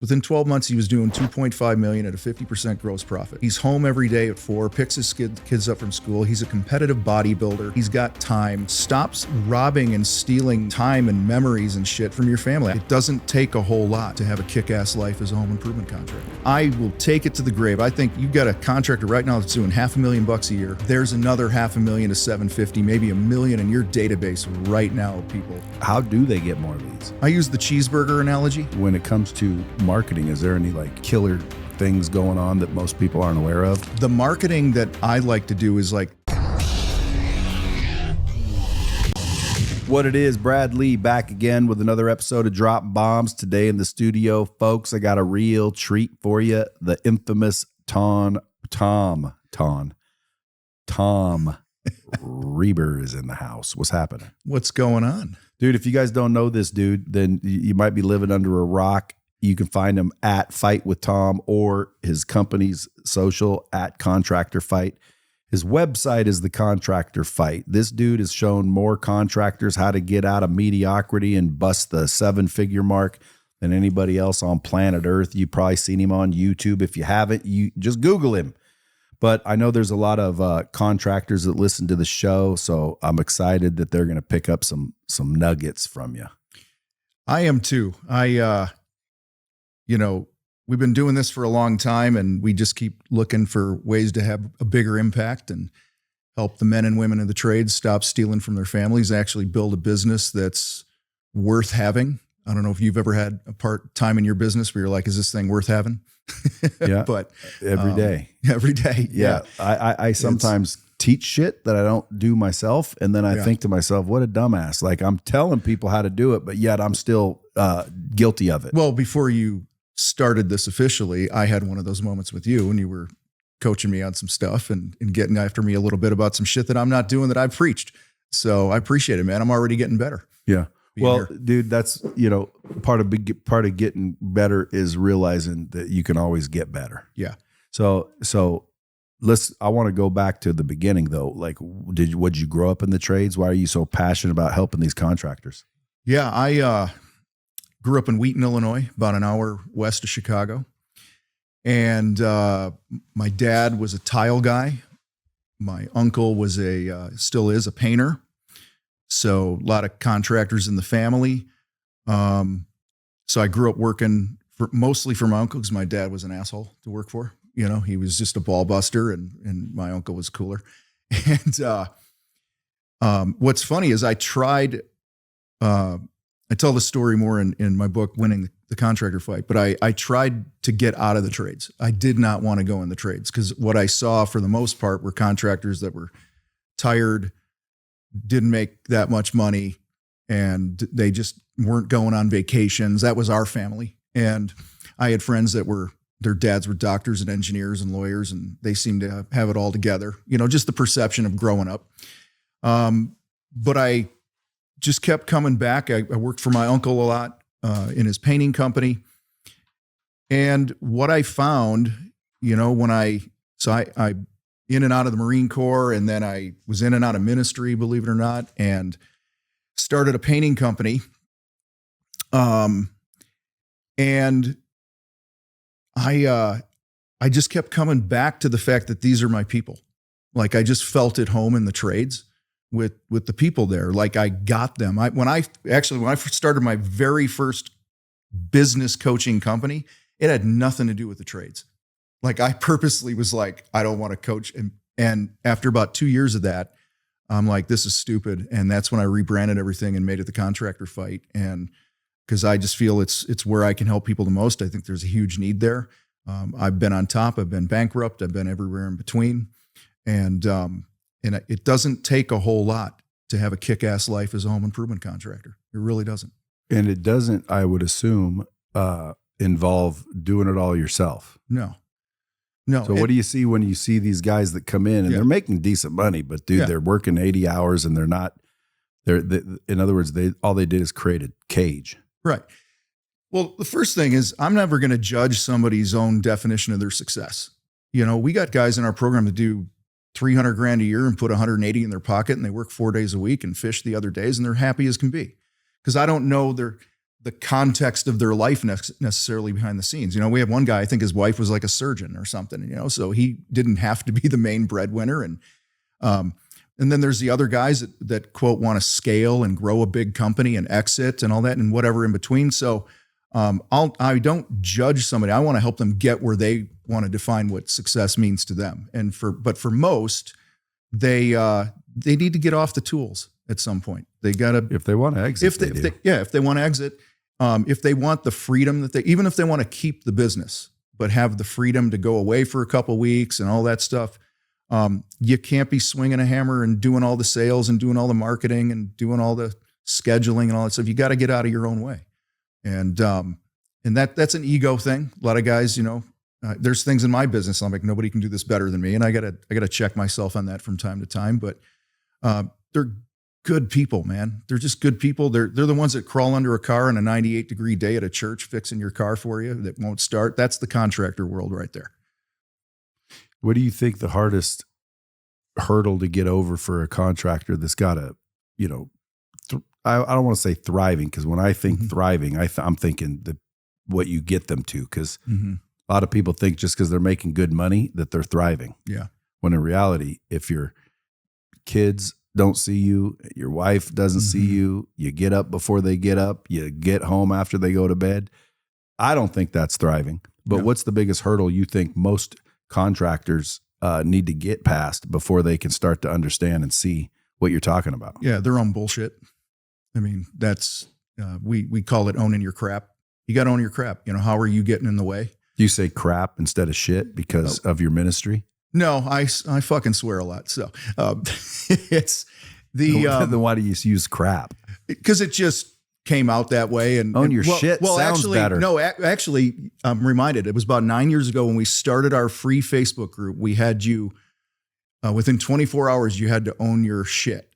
Within 12 months, he was doing $2.5 million at a 50% gross profit. He's home every day at 4, picks his kids up from school. He's a competitive bodybuilder. He's got time. Stops robbing and stealing time and memories and shit from your family. It doesn't take a whole lot to have a kick-ass life as a home improvement contractor. I will take it to the grave. I think you've got a contractor right now that's doing $500,000 a year. There's another $500,000 to $750,000, maybe $1 million in your database right now of people. How do they get more leads? I use the cheeseburger analogy. When it comes to marketing, is there any like killer things going on that most people aren't aware of? The marketing that I like to do is like, what it is, Brad Lee back again with another episode of Drop Bombs. Today in the studio, folks, I got a real treat for you. The infamous Tom Reber is in the house. What's happening? what's going on? Dude, if you guys don't know this dude, then you might be living under a rock. You can find him at Fight with Tom or his company's social at Contractor Fight. His website is the Contractor Fight. This dude has shown more contractors how to get out of mediocrity and bust the 7-figure mark than anybody else on planet Earth. You've probably seen him on YouTube. If you haven't, you just Google him. But I know there's a lot of contractors that listen to the show, so I'm excited that they're going to pick up some nuggets from you. I am too. We've been doing this for a long time, and we just keep looking for ways to have a bigger impact and help the men and women in the trades stop stealing from their families, actually build a business that's worth having. I don't know if you've ever had a time in your business where you're like, is this thing worth having? Yeah. But every day. Every day. Yeah. I sometimes teach shit that I don't do myself. And then I think to myself, what a dumbass. Like, I'm telling people how to do it, but yet I'm still guilty of it. Well, before you started this officially, I had one of those moments with you, and you were coaching me on some stuff and getting after me a little bit about some shit that I'm not doing that I've preached. So I appreciate it, man. I'm already getting better. Yeah. Well, dude, that's, part of getting better is realizing that you can always get better. Yeah. So I want to go back to the beginning though. Like, would you grow up in the trades? Why are you so passionate about helping these contractors? Yeah. I grew up in Wheaton, Illinois, about an hour west of Chicago. And my dad was a tile guy. My uncle was still is a painter. So a lot of contractors in the family. So I grew up working mostly for my uncle because my dad was an asshole to work for. He was just a ball buster, and my uncle was cooler. And what's funny is I tried, I tell the story more in my book, Winning the Contractor Fight, but I tried to get out of the trades. I did not want to go in the trades because what I saw for the most part were contractors that were tired, didn't make that much money, and they just weren't going on vacations. That was our family. And I had friends that their dads were doctors and engineers and lawyers, and they seemed to have it all together, just the perception of growing up. But I just kept coming back. I worked for my uncle a lot in his painting company. And what I found, when I in and out of the Marine Corps, and then I was in and out of ministry, believe it or not, and started a painting company. And I just kept coming back to the fact that these are my people. Like, I just felt at home in the trades with the people there. Like, I got them. When I started my very first business coaching company, it had nothing to do with the trades. Like, I purposely was like, I don't want to coach. And after about 2 years of that, I'm like, this is stupid. And that's when I rebranded everything and made it the Contractor Fight. And because I just feel it's where I can help people the most. I think there's a huge need there. I've been on top, I've been bankrupt, I've been everywhere in between. And it doesn't take a whole lot to have a kick-ass life as a home improvement contractor. It really doesn't. And it doesn't, I would assume, involve doing it all yourself. No. So what do you see when you see these guys that come in and they're making decent money, but dude, they're working 80 hours and in other words, all they did is create a cage. Right. Well, the first thing is, I'm never going to judge somebody's own definition of their success. We got guys in our program that do $300,000 a year and put 180 in their pocket, and they work 4 days a week and fish the other days, and they're happy as can be. Because I don't know the context of their life necessarily behind the scenes. You know, we have one guy, I think his wife was like a surgeon or something, you know, so he didn't have to be the main breadwinner. And then there's the other guys that quote, want to scale and grow a big company and exit and all that and whatever in between. So I don't judge somebody. I want to help them get where they want to define what success means to them. But for most, they need to get off the tools at some point. They got to, if they want to exit, if they want to exit, if they want the freedom even if they want to keep the business, but have the freedom to go away for a couple of weeks and all that stuff. You can't be swinging a hammer and doing all the sales and doing all the marketing and doing all the scheduling and all that stuff. You got to get out of your own way. And that's an ego thing. A lot of guys, you know, there's things in my business. I'm like, nobody can do this better than me. And I gotta check myself on that from time to time, but, they're good people, man. They're just good people. They're the ones that crawl under a car on a 98-degree day at a church, fixing your car for you that won't start. That's the contractor world right there. What do you think the hardest hurdle to get over for a contractor that's got a, you know, I don't want to say thriving, because when I think thriving, I'm thinking what you get them to, because a lot of people think just because they're making good money that they're thriving. Yeah. When in reality, if your kids don't see you, your wife doesn't see you, you get up before they get up, you get home after they go to bed, I don't think that's thriving. But what's the biggest hurdle you think most contractors need to get past before they can start to understand and see what you're talking about? Yeah, their own bullshit. I mean, that's we call it owning your crap. You got to own your crap. You know, how are you getting in the way? Do you say crap instead of shit because of your ministry? No, I fucking swear a lot. So it's the then why do you use crap? Because it just came out that way. And own your shit sounds actually, better. No, actually, I'm reminded. It was about 9 years ago when we started our free Facebook group. We had you within 24 hours. You had to own your shit.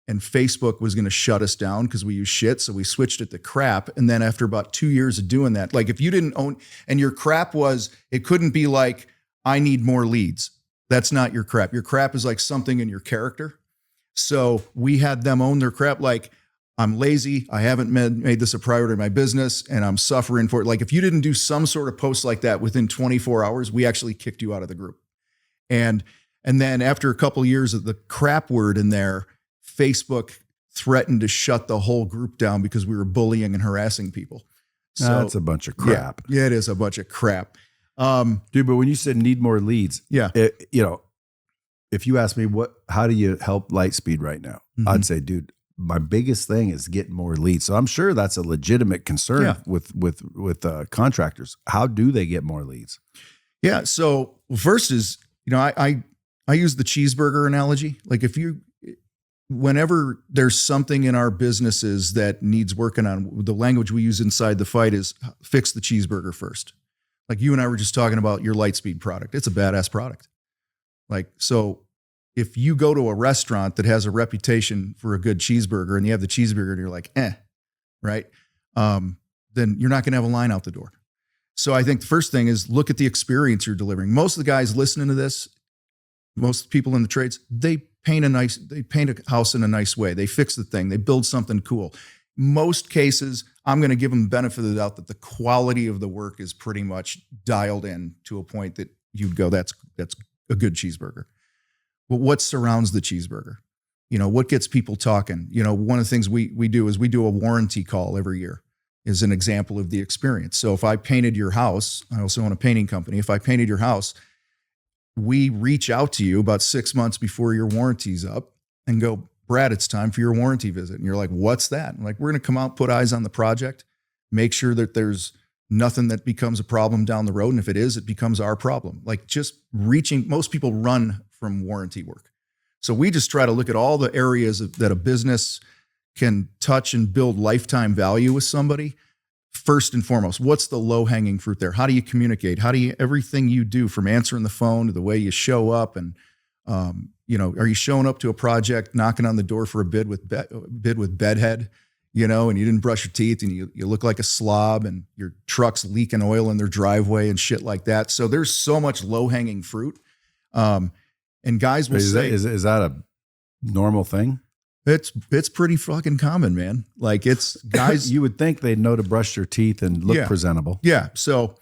And Facebook was going to shut us down because we use shit. So we switched it to crap. And then after about 2 years of doing that, like if you didn't own, and your crap was, it couldn't be like, I need more leads. That's not your crap. Your crap is like something in your character. So we had them own their crap. Like, I'm lazy. I haven't made this a priority of my business and I'm suffering for it. Like if you didn't do some sort of post like that within 24 hours, we actually kicked you out of the group. And then after a couple of years of the crap word in there, Facebook threatened to shut the whole group down because we were bullying and harassing people. So that's a bunch of crap. Yeah, it is a bunch of crap. Dude, but when you said need more leads, you know, if you ask me how do you help Lightspeed right now? I'd say, dude, my biggest thing is getting more leads. So I'm sure that's a legitimate concern with contractors. How do they get more leads? Yeah. So first is, you know, I use the cheeseburger analogy. Like whenever there's something in our businesses that needs working on, the language we use inside the fight is fix the cheeseburger first. Like you and I were just talking about your Lightspeed product. It's a badass product. Like, so if you go to a restaurant that has a reputation for a good cheeseburger and you have the cheeseburger and you're like, right? Then you're not going to have a line out the door. So I think the first thing is look at the experience you're delivering. Most of the guys listening to this, most people in the trades, they paint a house in a nice way. They fix the thing. They build something cool. Most cases, I'm going to give them the benefit of the doubt that the quality of the work is pretty much dialed in to a point that you'd go, that's a good cheeseburger. But what surrounds the cheeseburger? You know, what gets people talking? You know, one of the things we do is we do a warranty call every year as an example of the experience. So if I painted your house, I also own a painting company. If I painted your house, we reach out to you about 6 months before your warranty's up and go, Brad, it's time for your warranty visit. And you're like, what's that? I'm like, we're going to come out, put eyes on the project, make sure that there's nothing that becomes a problem down the road. And if it is, it becomes our problem. Like just reaching, most people run from warranty work. So we just try to look at all the areas that a business can touch and build lifetime value with somebody. First and foremost, what's the low hanging fruit there? How do you communicate? Everything you do from answering the phone to the way you show up and, you know, are you showing up to a project, knocking on the door for a bid with bedhead, you know, and you didn't brush your teeth and you look like a slob and your truck's leaking oil in their driveway and shit like that. So there's so much low hanging fruit. And guys will say, is that a normal thing? It's pretty fucking common, man. Like it's guys. You would think they'd know to brush their teeth and look presentable. Yeah. So,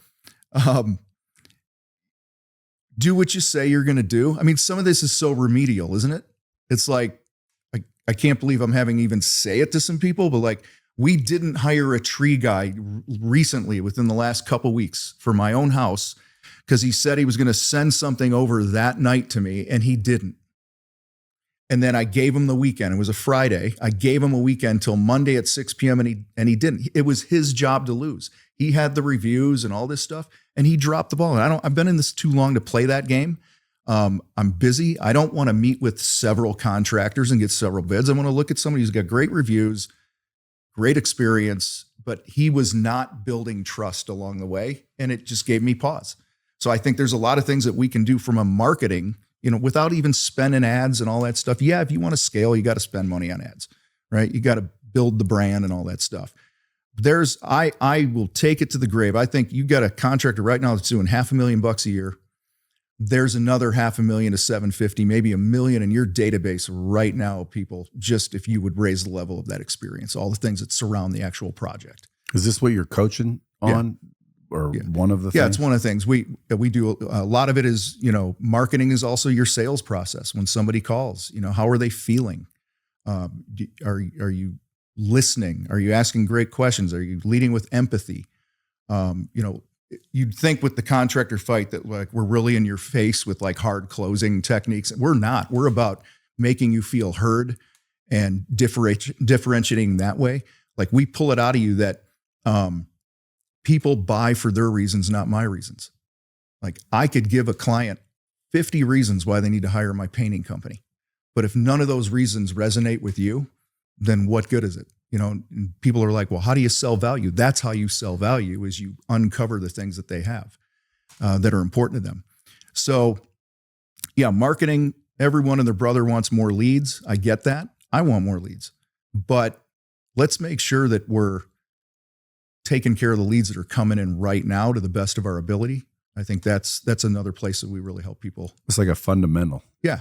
do what you say you're going to do. I mean, some of this is so remedial, isn't it? It's like, I can't believe I'm having to even say it to some people, but like we didn't hire a tree guy recently within the last couple weeks for my own house because he said he was going to send something over that night to me and he didn't. And then I gave him the weekend. It was a Friday. I gave him a weekend till Monday at 6 p.m. and he didn't. It was his job to lose. He had the reviews and all this stuff and he dropped the ball. And I've been in this too long to play that game. I'm busy. I don't want to meet with several contractors and get several bids. I want to look at somebody who's got great reviews, great experience, but he was not building trust along the way. And it just gave me pause. So I think there's a lot of things that we can do from a marketing, without even spending ads and all that stuff. Yeah, if you want to scale, you got to spend money on ads, right? You got to build the brand and all that stuff. I will take it to the grave. I think you got a contractor right now that's doing $500,000 a year. There's another $500,000 to $750,000, maybe $1 million in your database right now, people, just if you would raise the level of that experience, all the things that surround the actual project. Is this what you're coaching on? Yeah. Or one of the things? Yeah, it's one of the things we do. A lot of it is, marketing is also your sales process. When somebody calls, how are they feeling? Are you listening? Are you asking great questions? Are you leading with empathy? You'd think with the contractor fight that like we're really in your face with like hard closing techniques. We're not. We're about making you feel heard and differentiating that way. Like we pull it out of you that people buy for their reasons, not my reasons. Like I could give a client 50 reasons why they need to hire my painting company. But if none of those reasons resonate with you, then what good is it? People are like, well, how do you sell value? That's how you sell value is you uncover the things that they have that are important to them. So yeah, marketing, everyone and their brother wants more leads. I get that. I want more leads, but let's make sure that we're taking care of the leads that are coming in right now to the best of our ability. I think that's another place that we really help people. It's like a fundamental. Yeah.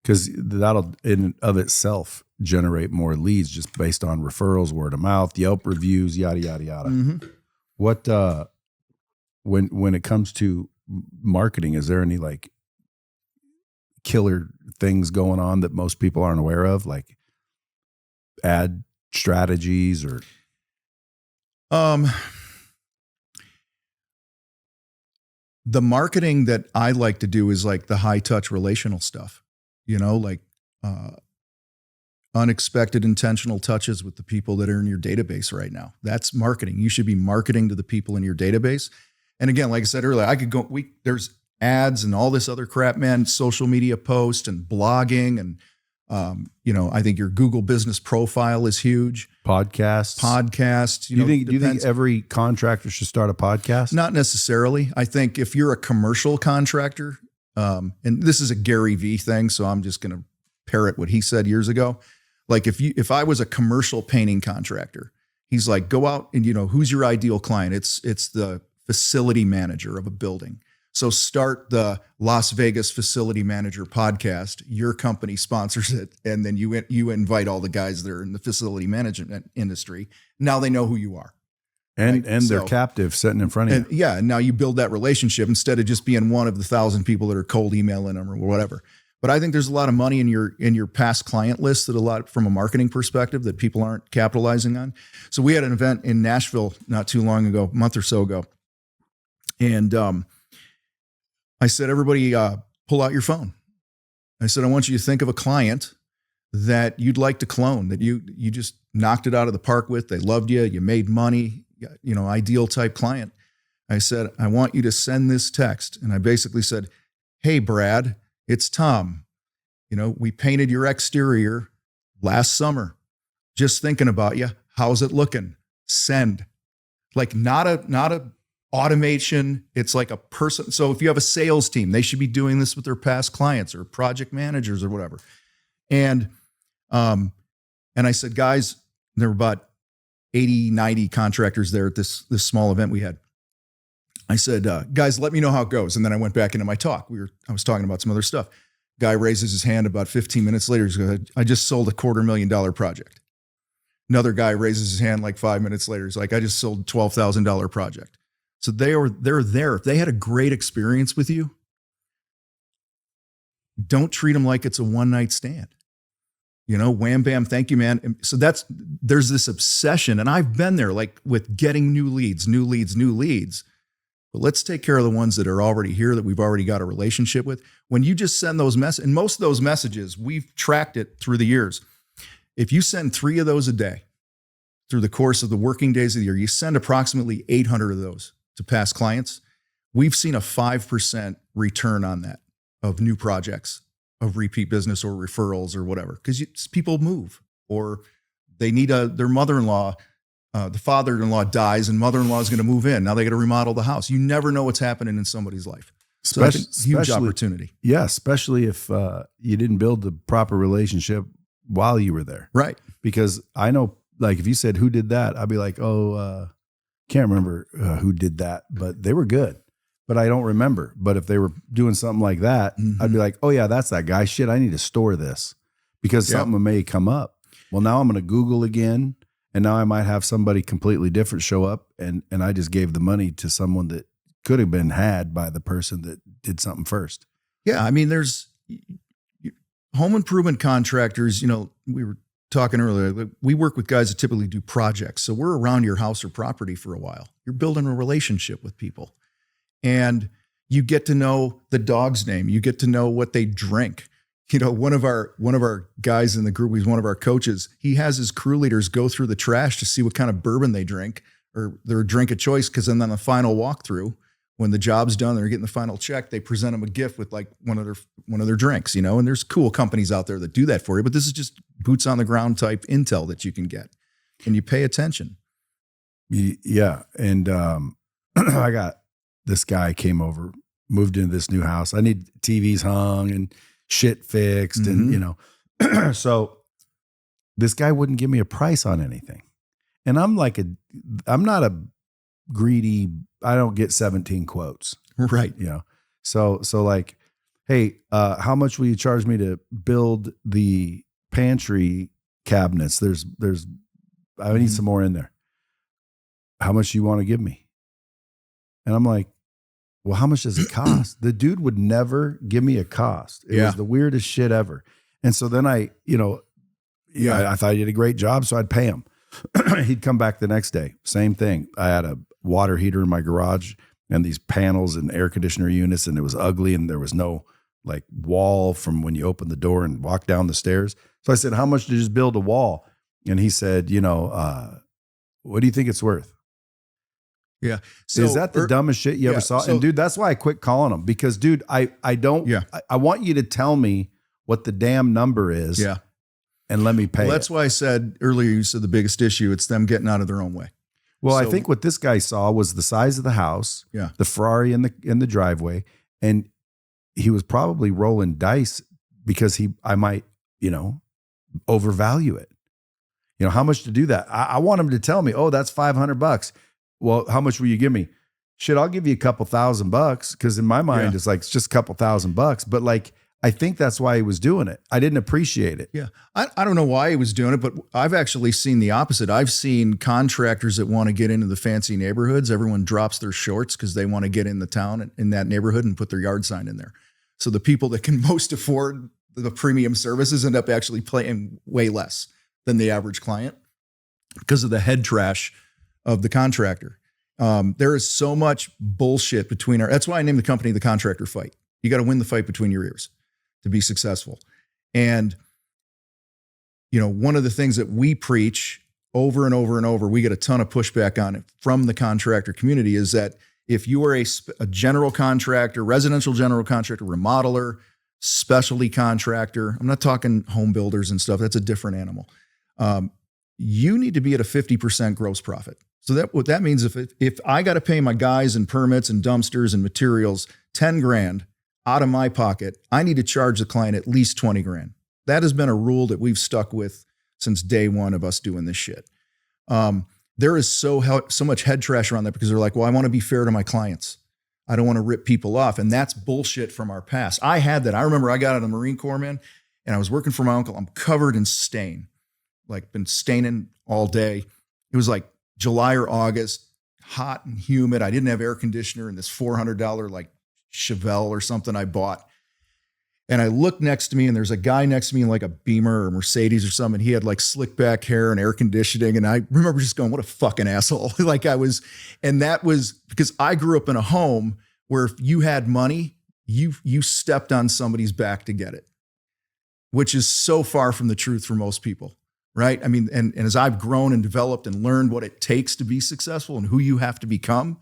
Because that'll in and of itself generate more leads just based on referrals, word of mouth, Yelp reviews, yada, yada, yada. Mm-hmm. What, when it comes to marketing, is there any like killer things going on that most people aren't aware of? Like ad strategies or? The marketing that I like to do is like the high touch relational stuff, like unexpected intentional touches with the people that are in your database right now. That's marketing. You should be marketing to the people in your database. And again, like I said earlier, I could go, there's ads and all this other crap, man, social media posts and blogging. And, I think your Google business profile is huge. Podcasts. Do you think every contractor should start a podcast? Not necessarily. I think if you're a commercial contractor, and this is a Gary Vee thing, so I'm just going to parrot what he said years ago. Like if I was a commercial painting contractor, he's like, go out and, who's your ideal client? It's the facility manager of a building. So start the Las Vegas Facility Manager podcast. Your company sponsors it. And then you invite all the guys that are in the facility management industry. Now they know who you are. And they're captive sitting in front of you. Yeah. And now you build that relationship instead of just being one of the 1,000 people that are cold emailing them or whatever. But I think there's a lot of money in your past client list that a lot from a marketing perspective that people aren't capitalizing on. So we had an event in Nashville not too long ago, a month or so ago. And, I said, everybody pull out your phone. I said, I want you to think of a client that you'd like to clone, that you just knocked it out of the park with. They loved you. You made money, ideal type client. I said, I want you to send this text. And I basically said, hey, Brad, it's Tom. We painted your exterior last summer. Just thinking about you. How's it looking? Send. Like not a automation. It's like a person. So if you have a sales team, they should be doing this with their past clients or project managers or whatever. And I said, guys, there were about 80, 90 contractors there at this small event we had. I said, guys, let me know how it goes. And then I went back into my talk. I was talking about some other stuff. Guy raises his hand about 15 minutes later. He's like, I just sold a $250,000 project. Another guy raises his hand like 5 minutes later. He's like, I just sold a $12,000 project. So they're there. If they had a great experience with you, don't treat them like it's a one night stand. Wham, bam, thank you, man. And so there's this obsession, and I've been there, like with getting new leads. But let's take care of the ones that are already here, that we've already got a relationship with. When you just send those messages, and most of those messages, we've tracked it through the years. If you send 3 of those a day through the course of the working days of the year, you send approximately 800 of those to past clients. We've seen a 5% return on that of new projects, of repeat business or referrals or whatever, because people move, or they need their mother-in-law, the father-in-law dies and mother-in-law is going to move in. Now they got to remodel the house. You never know what's happening in somebody's life. So that's a huge opportunity. Yeah, especially if you didn't build the proper relationship while you were there. Right. Because I know, like, if you said, who did that? I'd be like, can't remember who did that, but they were good. But I don't remember. But if they were doing something like that, I'd be like, oh yeah, that's that guy. Shit, I need to store this because something may come up. Well, now I'm going to Google again. And now I might have somebody completely different show up, and I just gave the money to someone that could have been had by the person that did something first. Yeah. I mean, there's home improvement contractors, we were talking earlier, we work with guys that typically do projects. So we're around your house or property for a while. You're building a relationship with people, and you get to know the dog's name. You get to know what they drink. One of our guys in the group, he's one of our coaches. He has his crew leaders go through the trash to see what kind of bourbon they drink, or their drink of choice. Because then on the final walkthrough, when the job's done, they're getting the final check, they present them a gift with like one of their drinks, and there's cool companies out there that do that for you. But this is just boots on the ground type intel that you can get, and you pay attention. Yeah. And I got this guy came over, moved into this new house. I need TVs hung and shit fixed. And, so this guy wouldn't give me a price on anything. And I'm not a greedy, I don't get 17 quotes. Right. So like, hey, how much will you charge me to build the pantry cabinets? I need some more in there. How much do you want to give me? And I'm like, well, how much does it cost? The dude would never give me a cost. It was the weirdest shit ever. And so then I thought he did a great job, so I'd pay him. He'd come back the next day. Same thing. I had a water heater in my garage and these panels and air conditioner units, and it was ugly, and there was no like wall from when you open the door and walk down the stairs. So I said, how much to just build a wall? And he said, what do you think it's worth? Yeah. So is that the dumbest shit you ever saw? And dude, that's why I quit calling them, because dude, I want you to tell me what the damn number is. Yeah. And let me pay. Well, that's why I said earlier, you said the biggest issue, it's them getting out of their own way. Well, I think what this guy saw was the size of the house, the Ferrari in the driveway, and he was probably rolling dice because I might, overvalue it. How much to do that? I want him to tell me, oh, that's $500. Well, how much will you give me? Shit, I'll give you a couple $1,000, because in my mind, it's like, it's just a couple $1,000. But like, I think that's why he was doing it. I didn't appreciate it. Yeah. I don't know why he was doing it, but I've actually seen the opposite. I've seen contractors that want to get into the fancy neighborhoods. Everyone drops their shorts because they want to get in the town, in that neighborhood, and put their yard sign in there. So the people that can most afford the premium services end up actually paying way less than the average client because of the head trash of the contractor. There is so much bullshit between that's why I named the company the Contractor Fight. You got to win the fight between your ears to be successful. And, one of the things that we preach over and over and over, we get a ton of pushback on it from the contractor community, is that if you are a general contractor, residential general contractor, remodeler, specialty contractor, I'm not talking home builders and stuff, that's a different animal. You need to be at a 50% gross profit. So what that means, if I got to pay my guys and permits and dumpsters and materials $10,000 out of my pocket, I need to charge the client at least $20,000. That has been a rule that we've stuck with since day one of us doing this shit. There is so much head trash around that, because they're like, well, I want to be fair to my clients. I don't want to rip people off. And that's bullshit from our past. I had that. I remember I got out of the Marine Corps, man, and I was working for my uncle. I'm covered in stain, like been staining all day. It was like July or August, hot and humid. I didn't have air conditioner in this $400 like Chevelle or something I bought. And I looked next to me, and there's a guy next to me in like a Beamer or Mercedes or something. He had like slick back hair and air conditioning. And I remember just going, what a fucking asshole. And that was because I grew up in a home where if you had money, you stepped on somebody's back to get it, which is so far from the truth for most people, right? I mean, and as I've grown and developed and learned what it takes to be successful and who you have to become,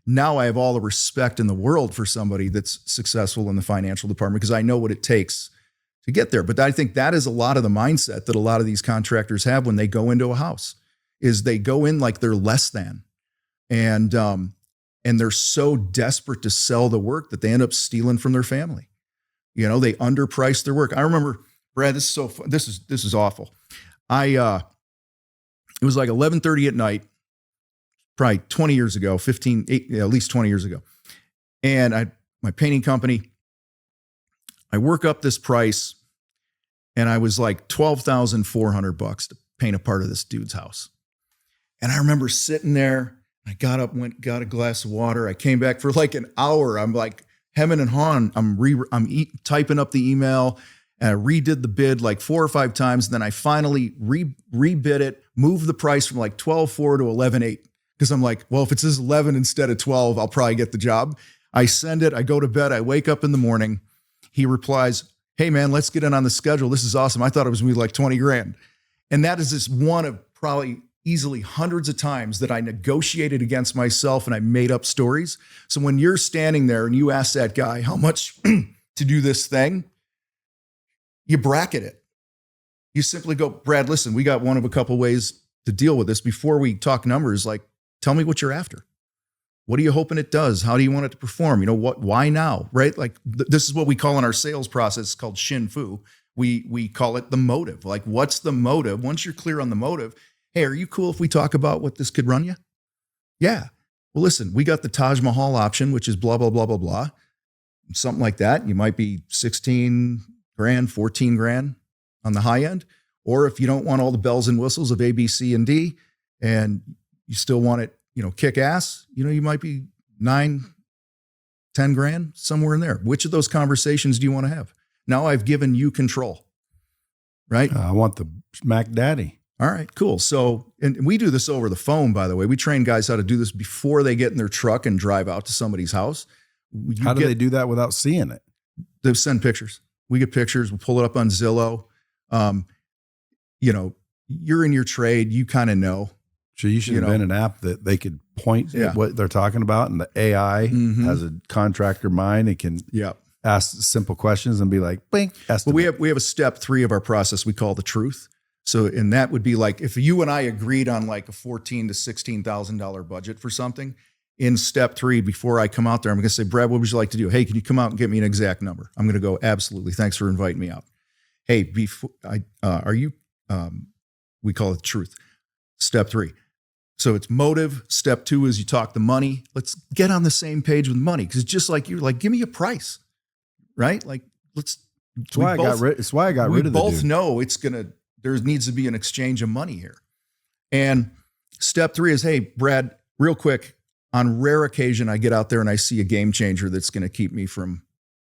now I have all the respect in the world for somebody that's successful in the financial department because I know what it takes to get there. But I think that is a lot of the mindset that a lot of these contractors have when they go into a house, is they go in like they're less than. And they're so desperate to sell the work that they end up stealing from their family. You know, they underprice their work. I remember, Brad, this is awful. It was like 11:30 at night, probably 20 years ago, at least 20 years ago. And my painting company, I work up this price, and I was like $12,400 to paint a part of this dude's house. And I remember sitting there, I got up, got a glass of water. I came back for like an hour. I'm like hemming and hawing. I'm typing up the email, and I redid the bid like 4 or 5 times. And then I finally rebid it, moved the price from like 12.4 to 11.8. Because I'm like, well, if it says 11 instead of 12, I'll probably get the job. I send it. I go to bed. I wake up in the morning. He replies, hey man, let's get in on the schedule. This is awesome. I thought it was going to be like 20 grand. And that is just one of probably easily hundreds of times that I negotiated against myself and I made up stories. So when you're standing there and you ask that guy how much to do this thing, you bracket it. You simply go, Brad, listen, we got one of a couple ways to deal with this. Before we talk numbers, like, tell me what you're after. What are you hoping it does? How do you want it to perform? You know what? Why now? Right? Like this is what we call in our sales process called Shin Fu. We call it the motive. Like, what's the motive? Once you're clear on the motive, hey, are you cool if we talk about what this could run you? Yeah. Well, listen, we got the Taj Mahal option, which is blah, blah, blah, blah, blah. Something like that. You might be 16 grand, 14 grand on the high end. Or if you don't want all the bells and whistles of A, B, C, and D, and you still want it, kick ass, you might be 9, 10 grand, somewhere in there. Which of those conversations do you want to have? Now I've given you control, right? I want the Mac Daddy. All right, cool. So, and we do this over the phone, by the way. We train guys how to do this before they get in their truck and drive out to somebody's house. How do they do that without seeing it? They send pictures. We get pictures. We pull it up on Zillow. You're in your trade. You kind of know. So you should invent an app that they could point at what they're talking about, and the AI has a contractor mind. It can ask simple questions and be like, bing. Well, we have a step 3 of our process we call the truth. So, and that would be like if you and I agreed on like a $14,000 to $16,000 budget for something, in step 3, before I come out there, I'm going to say, Brad, what would you like to do? Hey, can you come out and get me an exact number? I'm going to go, absolutely. Thanks for inviting me out. Hey, we call it truth. Step 3. So it's motive. Step 2 is you talk the money. Let's get on the same page with money. Cause it's just like you're like, give me a price, right? Like it's why I got rid of the dude. We both know there needs to be an exchange of money here. And step 3 is, hey, Brad, real quick, on rare occasion, I get out there and I see a game changer that's going to keep me from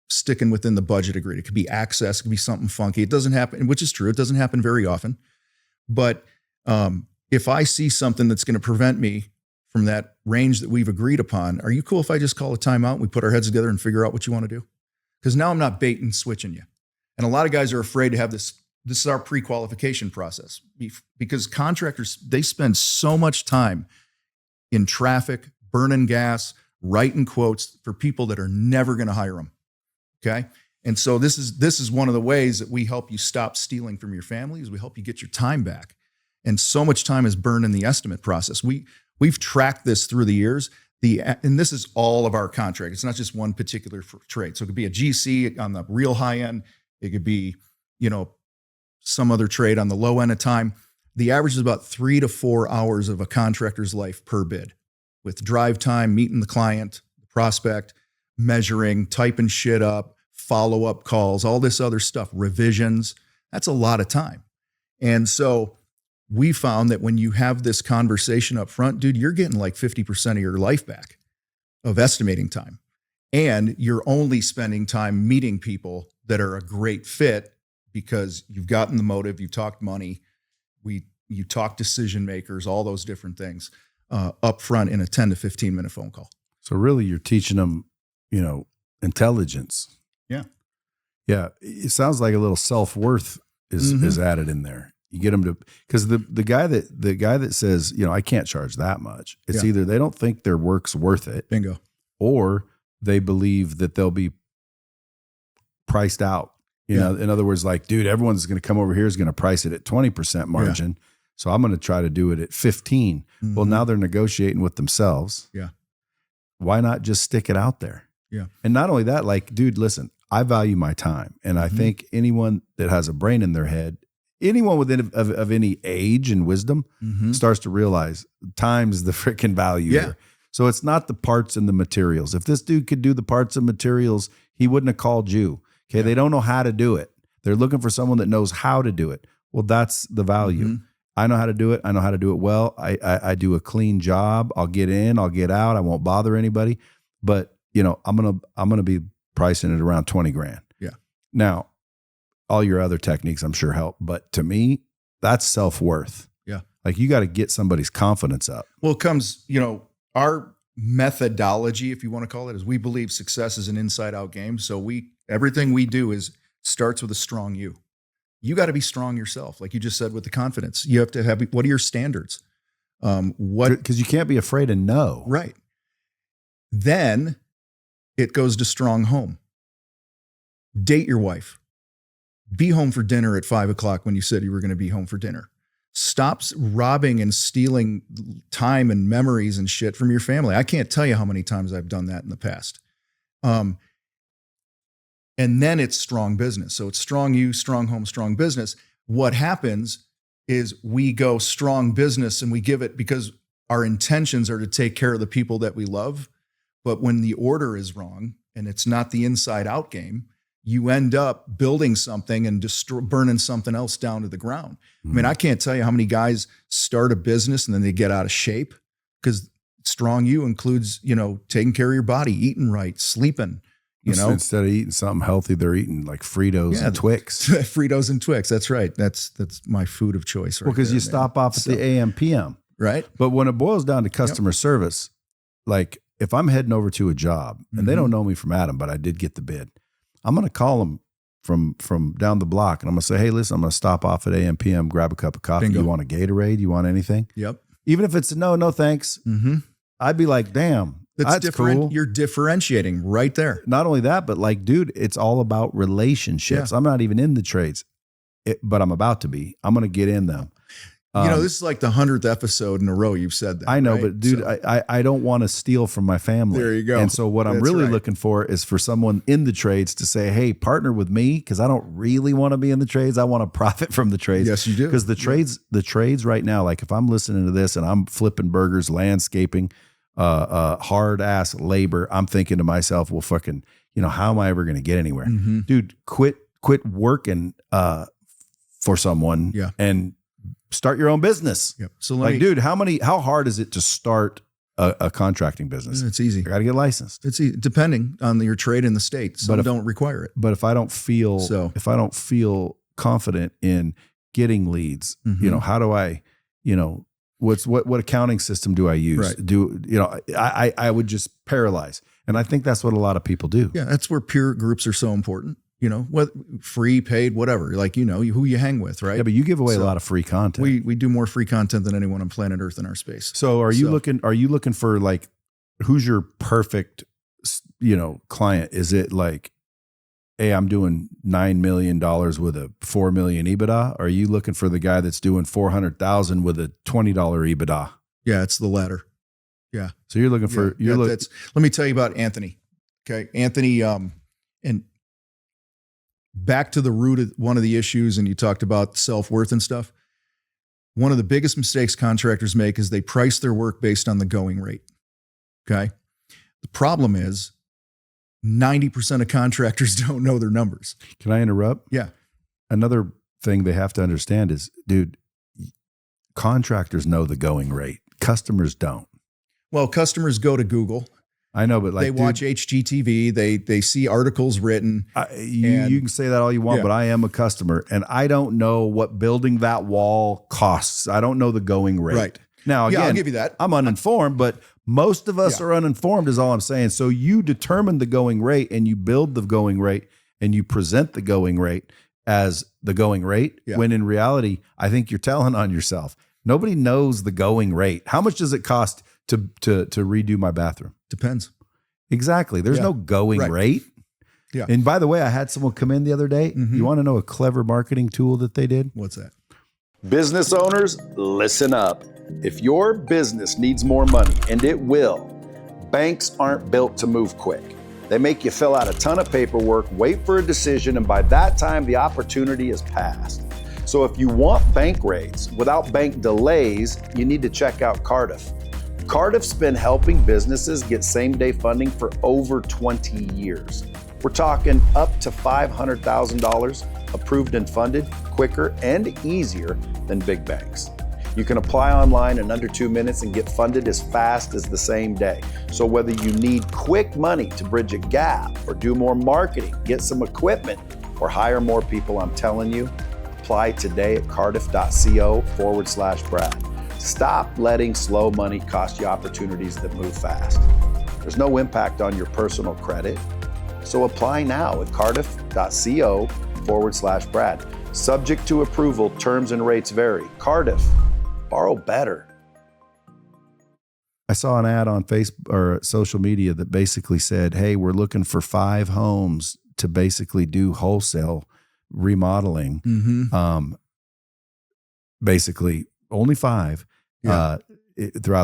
sticking within the budget agreed. It could be access, it could be something funky. It doesn't happen, which is true. It doesn't happen very often. But if I see something that's going to prevent me from that range that we've agreed upon, are you cool if I just call a timeout and we put our heads together and figure out what you want to do? Because now I'm not bait and switching you. And a lot of guys are afraid to have this. This is our pre-qualification process because contractors, they spend so much time in traffic, burning gas, writing quotes for people that are never going to hire them. Okay. And so this is one of the ways that we help you stop stealing from your family is we help you get your time back. And so much time is burned in the estimate process. We've tracked this through the years. And this is all of our contract. It's not just one particular trade. So it could be a GC on the real high end. It could be, some other trade on the low end of time. The average is about 3 to 4 hours of a contractor's life per bid with drive time, meeting the client, the prospect, measuring, typing shit up, follow-up calls, all this other stuff, revisions. That's a lot of time. And so we found that when you have this conversation up front, dude, you're getting like 50% of your life back of estimating time. And you're only spending time meeting people that are a great fit because you've gotten the motive, you talked money, you talk decision makers, all those different things up front in a 10 to 15 minute phone call. So really you're teaching them, intelligence. Yeah. Yeah. It sounds like a little self-worth is added in there. You get them to, because the guy that says, I can't charge that much. It's either they don't think their work's worth it. Bingo. Or they believe that they'll be priced out. In other words, like, dude, everyone's going to come over here is going to price it at 20% margin. Yeah. So I'm going to try to do it at 15. Mm-hmm. Well, now they're negotiating with themselves. Yeah. Why not just stick it out there? Yeah. And not only that, like, dude, listen, I value my time. And I think anyone that has a brain in their head, anyone within of any age and wisdom starts to realize time's the freaking value here. So it's not the parts and the materials. If this dude could do the parts and materials, he wouldn't have called you. Okay. They don't know how to do it. They're looking for someone that knows how to do it. Well, that's the value. I know how to do it. I know how to do it well. I do a clean job. I'll get in, I'll get out. I won't bother anybody. But I'm gonna be pricing it around 20 grand. Yeah. Now, all your other techniques I'm sure help, but to me, that's self-worth. Yeah. Like you got to get somebody's confidence up. Well, it comes, our methodology, if you want to call it, is we believe success is an inside-out game. So everything we do starts with a strong you. You got to be strong yourself, like you just said with the confidence. You have to have. What are your standards? Because you can't be afraid of no. Right. Then it goes to strong home. Date your wife. Be home for dinner at 5 o'clock when you said you were going to be home for dinner. Stop robbing and stealing time and memories and shit from your family. I can't tell you how many times I've done that in the past. And then it's strong business. So it's strong you, strong home, strong business. What happens is we go strong business and we give it because our intentions are to take care of the people that we love. But when the order is wrong and it's not the inside out game, you end up building something and burning something else down to the ground. I mean, I can't tell you how many guys start a business and then they get out of shape because strong you includes, taking care of your body, eating right, sleeping, Instead of eating something healthy, they're eating like Fritos and Twix. Fritos and Twix. That's right. That's my food of choice. Right. Well, because you stop off at the AM, PM. Right. But when it boils down to customer service, like if I'm heading over to a job and they don't know me from Adam, but I did get the bid, I'm going to call them from down the block and I'm going to say, hey, listen, I'm going to stop off at AM, PM, grab a cup of coffee. Bingo. You want a Gatorade? You want anything? Yep. Even if it's no thanks. I'd be like, damn. That's different. Cool. You're differentiating right there. Not only that, but like, dude, it's all about relationships. I'm not even in the trades, but I'm about to be. I'm going to get in them. This is like the 100th episode in a row you've said that. I know, right? but dude, so, I don't want to steal from my family. There you go. And so what I'm really looking for is for someone in the trades to say, hey, partner with me, because I don't really want to be in the trades. I want to profit from the trades. Yes, you do. Because the trades right now, like if I'm listening to this and I'm flipping burgers, landscaping, hard ass labor, I'm thinking to myself, well, fucking, how am I ever going to get anywhere? Dude, quit working for someone and start your own business. Yep. So like, dude, how hard is it to start a contracting business? It's easy. You got to get licensed. It's easy, depending on your trade in the state. Some don't require it. But if I don't feel confident in getting leads, how do I, what accounting system do I use? Right. I would just paralyze. And I think that's what a lot of people do. Yeah. That's where peer groups are so important. What free, paid, whatever, like, who you hang with, right? Yeah, but you give away a lot of free content. We do more free content than anyone on planet Earth in our space. So are you looking for like, who's your perfect, client? Is it like, hey, I'm doing $9 million with a $4 million EBITDA? Or are you looking for the guy that's doing $400,000 with a $20 EBITDA? Yeah, it's the latter. Yeah. So you're looking for, let me tell you about Anthony. Okay. Anthony, and back to the root of one of the issues, and you talked about self-worth and stuff. One of the biggest mistakes contractors make is they price their work based on the going rate. Okay. The problem is 90% of contractors don't know their numbers. Can I interrupt? Yeah. Another thing they have to understand is, dude, contractors know the going rate. Customers don't. Well, customers go to Google. I know, but like they watch HGTV. They see articles written. You can say that all you want, but I am a customer, and I don't know what building that wall costs. I don't know the going rate. Right. Now, again, I'll give you that. I'm uninformed, but most of us are uninformed is all I'm saying. So you determine the going rate and you build the going rate and you present the going rate as the going rate, when in reality, I think you're telling on yourself. Nobody knows the going rate. How much does it cost to redo my bathroom? Depends. Exactly. There's no going rate. Yeah. And by the way, I had someone come in the other day. You want to know a clever marketing tool that they did? What's that? Business owners, listen up. If your business needs more money, and it will, banks aren't built to move quick. They make you fill out a ton of paperwork, wait for a decision, and by that time, the opportunity is passed. So if you want bank rates without bank delays, you need to check out Cardiff. Cardiff's been helping businesses get same-day funding for over 20 years. We're talking up to $500,000 approved and funded quicker and easier than big banks. You can apply online in under 2 minutes and get funded as fast as the same day. So whether you need quick money to bridge a gap or do more marketing, get some equipment, or hire more people, I'm telling you, apply today at cardiff.co/Brad. Stop letting slow money cost you opportunities that move fast. There's no impact on your personal credit. So apply now at cardiff.co/Brad. Subject to approval, terms and rates vary. Cardiff, borrow better. I saw an ad on Facebook or social media that basically said, hey, we're looking for 5 homes to basically do wholesale remodeling. Basically only 5 throughout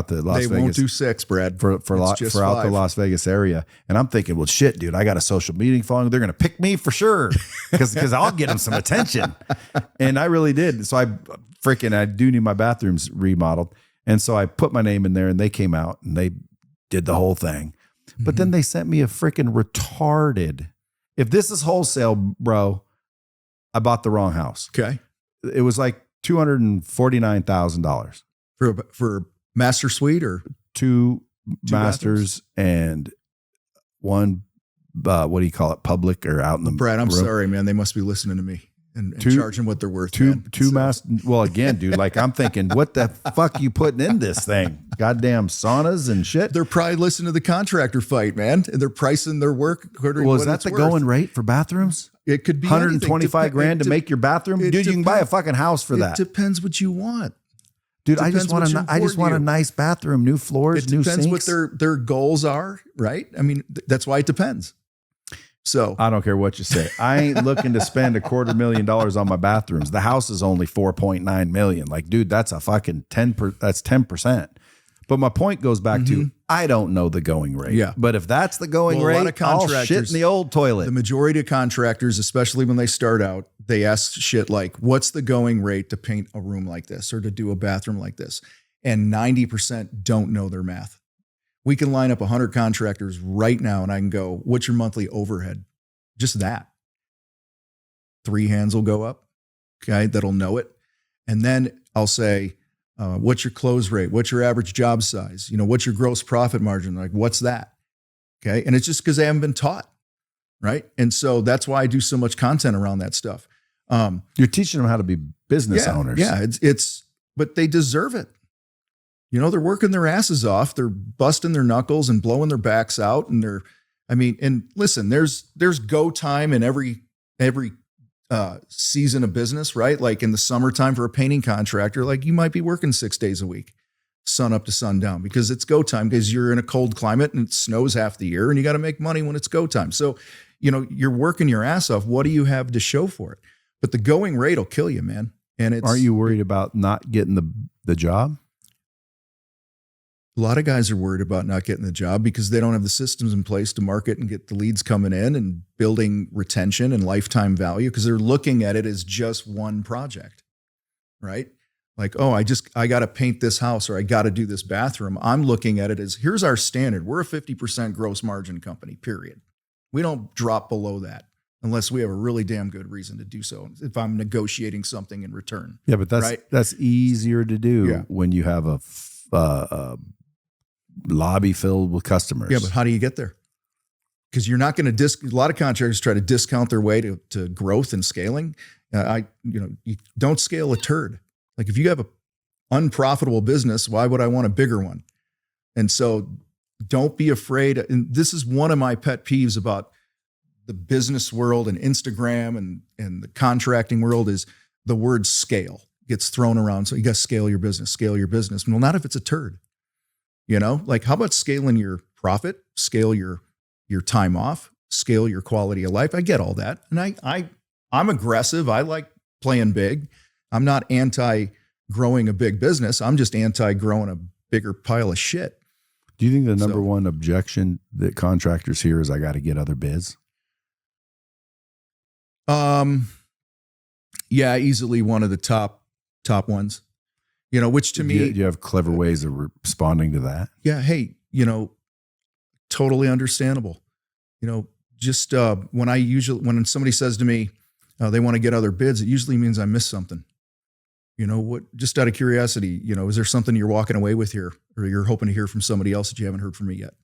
the Las Vegas. They won't do 6, Brad. Throughout the Las Vegas area. And I'm thinking, well, shit, dude, I got a social meeting following. They're going to pick me for sure because I'll get them some attention. And I really did. So I do need my bathrooms remodeled. And so I put my name in there and they came out and they did the whole thing. But then they sent me a freaking retarded. If this is wholesale, bro, I bought the wrong house. Okay. It was like $249,000 for master suite or 2 masters and 1, what do you call it? Public or out in the Brad, I'm room. sorry, man. They must be listening to me and charging what they're worth. Two masters. Well, again, dude, like I'm thinking, what the fuck you putting in this thing? Goddamn saunas and shit. They're probably listening to the Contractor Fight, man. And they're pricing their work according to what is that the going rate for bathrooms? It could be 125 grand to make your bathroom. Dude, you can buy a fucking house for that. It depends what you want. Dude, I just want a nice bathroom, new floors, new sinks. It depends what their goals are, right? I mean, that's why it depends. So I don't care what you say. I ain't looking to spend $250,000 on my bathrooms. The house is only $4.9 million. Like, dude, that's a fucking 10%. That's 10%. But my point goes back to, I don't know the going rate. Yeah. But if that's the going rate, a lot of contractors, I'll shit in the old toilet. The majority of contractors, especially when they start out, they ask shit like, what's the going rate to paint a room like this or to do a bathroom like this? And 90% don't know their math. We can line up 100 contractors right now and I can go, what's your monthly overhead? Just that. 3 hands will go up. Okay. That'll know it. And then I'll say, what's your close rate? What's your average job size? You know, what's your gross profit margin? Like, what's that? Okay. And it's just because they haven't been taught. Right. And so that's why I do so much content around that stuff. You're teaching them how to be business owners. Yeah. But they deserve it. You know, they're working their asses off. They're busting their knuckles and blowing their backs out. And and listen, there's go time in every season of business, right? Like in the summertime for a painting contractor, like you might be working 6 days a week, sun up to sundown, because it's go time because you're in a cold climate and it snows half the year and you got to make money when it's go time. So, you know, you're working your ass off. What do you have to show for it? But the going rate will kill you, man. And aren't you worried about not getting the job? A lot of guys are worried about not getting the job because they don't have the systems in place to market and get the leads coming in and building retention and lifetime value because they're looking at it as just one project, right? Like, oh, I got to paint this house or I got to do this bathroom. I'm looking at it as here's our standard. We're a 50% gross margin company, period. We don't drop below that unless we have a really damn good reason to do so. If I'm negotiating something in return. Yeah, but that's easier to do when you have a lobby filled with customers. Yeah, but how do you get there? Because you're not going to a lot of contractors try to discount their way to growth and scaling. You don't scale a turd. Like if you have an unprofitable business, why would I want a bigger one? And so don't be afraid. And this is one of my pet peeves about the business world and Instagram and the contracting world is the word scale gets thrown around. So you got to scale your business. Well, not if it's a turd. Like how about scaling your profit, scale your time off, scale your quality of life? I get all that. And I'm aggressive. I like playing big. I'm not anti-growing a big business. I'm just anti-growing a bigger pile of shit. Do you think the number one objection that contractors hear is I got to get other bids? Yeah, easily one of the top ones. Which to me, do you have clever ways of responding to that? Yeah. Hey, totally understandable. Just when somebody says to me they want to get other bids, it usually means I missed something. Just out of curiosity, is there something you're walking away with here or you're hoping to hear from somebody else that you haven't heard from me yet?